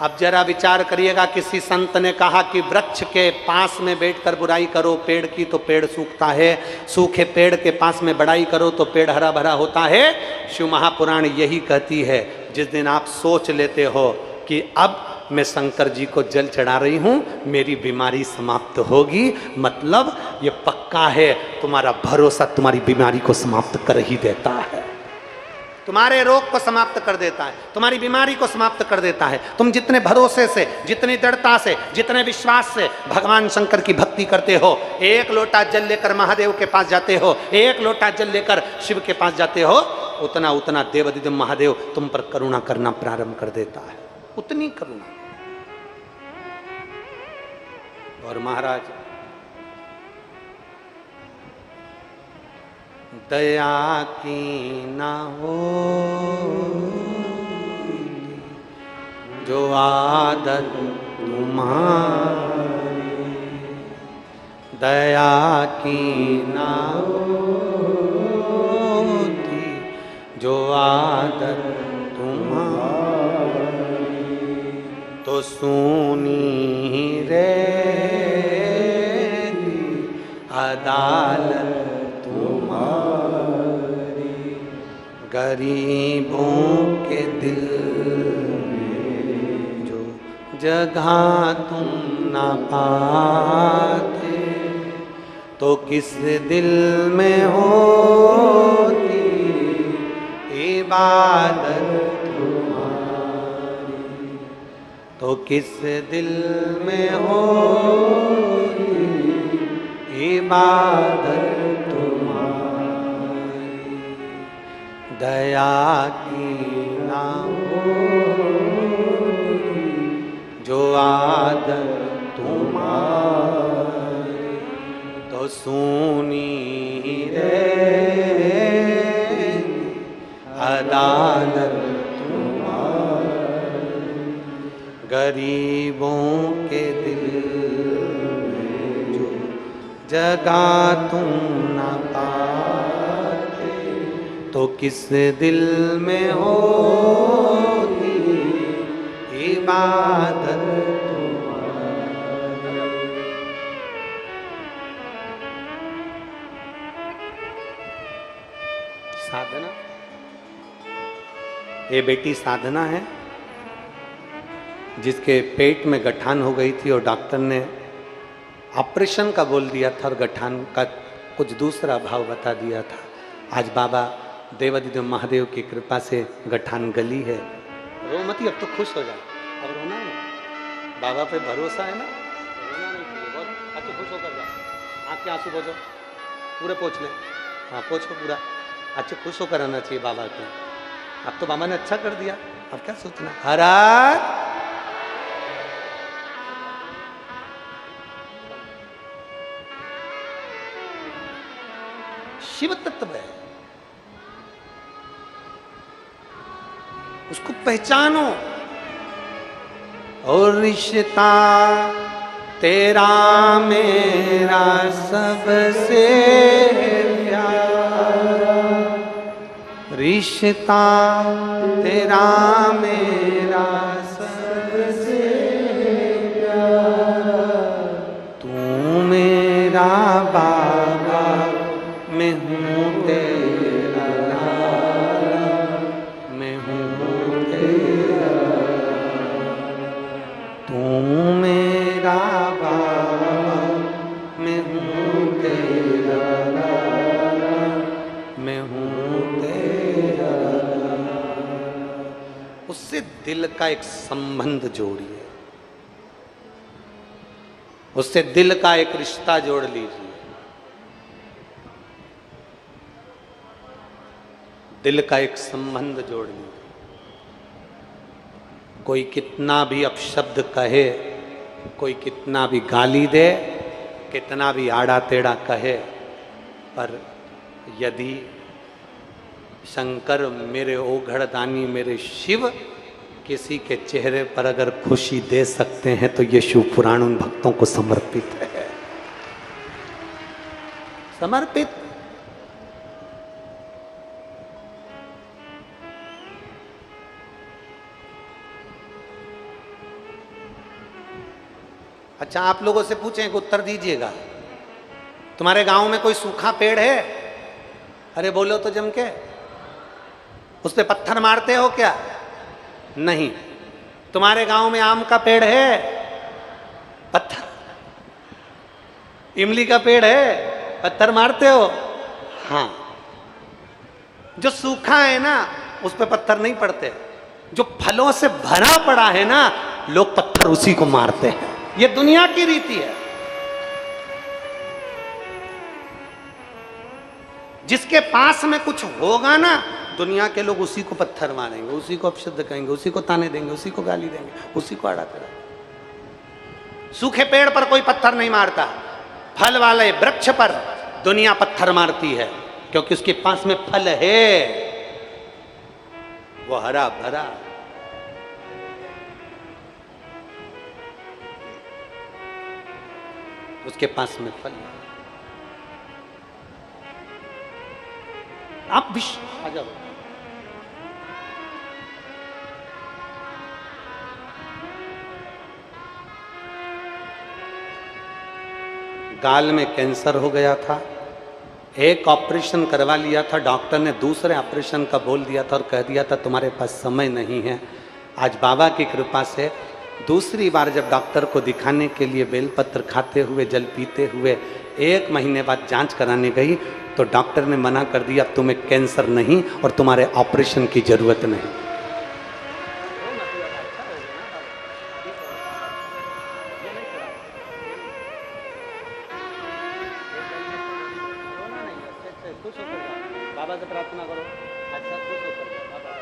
अब जरा विचार करिएगा, किसी संत ने कहा कि वृक्ष के पास में बैठकर बुराई करो पेड़ की तो पेड़ सूखता है, सूखे पेड़ के पास में बड़ाई करो तो पेड़ हरा भरा होता है। शिव महापुराण यही कहती है। जिस दिन आप सोच लेते हो कि अब मैं शंकर जी को जल चढ़ा रही हूँ, मेरी बीमारी समाप्त होगी, मतलब ये पक्का है, तुम्हारा भरोसा तुम्हारी बीमारी को समाप्त कर ही देता है। तुम्हारे रोग को समाप्त कर देता है, तुम्हारी बीमारी को समाप्त कर देता है। तुम जितने भरोसे से, जितनी दृढ़ता से, जितने विश्वास से भगवान शंकर की भक्ति करते हो, एक लोटा जल लेकर महादेव के पास जाते हो, एक लोटा जल लेकर शिव के पास जाते हो, उतना उतना देवाधिदेव महादेव तुम पर करुणा करना प्रारंभ कर देता है, उतनी करुणा। और महाराज दया की ना हो जो आदत तुम्हारी, दया की ना होती जो आदत तुम्हारी, तो सुनी रे अदालत तुम्हारी, गरीबों के दिल में जो जगह तुम ना पाते, तो किस दिल में होती इबादत तुम्हारी, तो किस दिल में होती इबादत तुम्हारी, दया की ना होती जो आदत तुम्हारी, तो सुनी रे अदालत तुम्हारी, गरीबों के दिल जगह तुम न पाते, तो किस दिल में होती इबादत तुम्हारी। साधना, ये बेटी साधना है जिसके पेट में गठान हो गई थी और डॉक्टर ने ऑपरेशन का बोल दिया था और गठान का कुछ दूसरा भाव बता दिया था। आज बाबा देवाधिदेव महादेव की कृपा से गठान गली है। रो मती, अब तो खुश हो जाए, अब रोना नहीं, बाबा पे भरोसा है ना, रोना नहीं चाहिए, बहुत अच्छा खुश होकर जाओ, आँख के आंसू पोछो, पूरे पोछ ले, हाँ पोछो पूरा, अच्छे खुश होकर आना चाहिए बाबा को। अब तो बाबा ने अच्छा कर दिया, अब क्या सोचना। हरार शिव तत्व है, उसको पहचानो। और रिश्ता तेरा मेरा सबसे प्यारा, रिश्ता तेरा मेरा सबसे प्यारा, तू मेरा बाबा मैं हूँ तेरा लाला, मैं हूँ तेरा, तू मेरा बाबा मैं हूँ तेरा लाला, मैं हूँ तेरा। उससे दिल का एक संबंध जोड़िए, उससे दिल का एक रिश्ता जोड़ लीजिए। दिल का एक संबंध जोड़ लीजिए। कोई कितना भी अपशब्द कहे, कोई कितना भी गाली दे, कितना भी आड़ा टेढ़ा कहे, पर यदि शंकर मेरे ओघड़दानी मेरे शिव किसी के चेहरे पर अगर खुशी दे सकते हैं तो ये शिव पुराण उन भक्तों को समर्पित है, समर्पित। अच्छा, आप लोगों से पूछें, एक उत्तर दीजिएगा। तुम्हारे गांव में कोई सूखा पेड़ है? अरे बोलो तो जम के। उस पे पत्थर मारते हो क्या? नहीं। तुम्हारे गांव में आम का पेड़ है? पत्थर। इमली का पेड़ है? पत्थर मारते हो? हाँ। जो सूखा है ना, उस पर पत्थर नहीं पड़ते। जो फलों से भरा पड़ा है ना, लोग पत्थर उसी को मारते हैं। ये दुनिया की रीति है। जिसके पास में कुछ होगा ना, दुनिया के लोग उसी को पत्थर मारेंगे, उसी को अपशब्द कहेंगे, उसी को ताने देंगे, उसी को गाली देंगे, उसी को आड़ा करेंगे। सूखे पेड़ पर कोई पत्थर नहीं मारता, फल वाले वृक्ष पर दुनिया पत्थर मारती है, क्योंकि उसके पास में फल है, वो हरा भरा। उसके पास में फल है। आप भी आ जाओ। गाल में कैंसर हो गया था, एक ऑपरेशन करवा लिया था, डॉक्टर ने दूसरे ऑपरेशन का बोल दिया था और कह दिया था तुम्हारे पास समय नहीं है। आज बाबा की कृपा से दूसरी बार जब डॉक्टर को दिखाने के लिए बेलपत्र खाते हुए, जल पीते हुए 1 महीने बाद जांच कराने गई तो डॉक्टर ने मना कर दिया, अब तुम्हें कैंसर नहीं और तुम्हारे ऑपरेशन की जरूरत नहीं। बाबा से प्रार्थना करो, अच्छा खुश होकर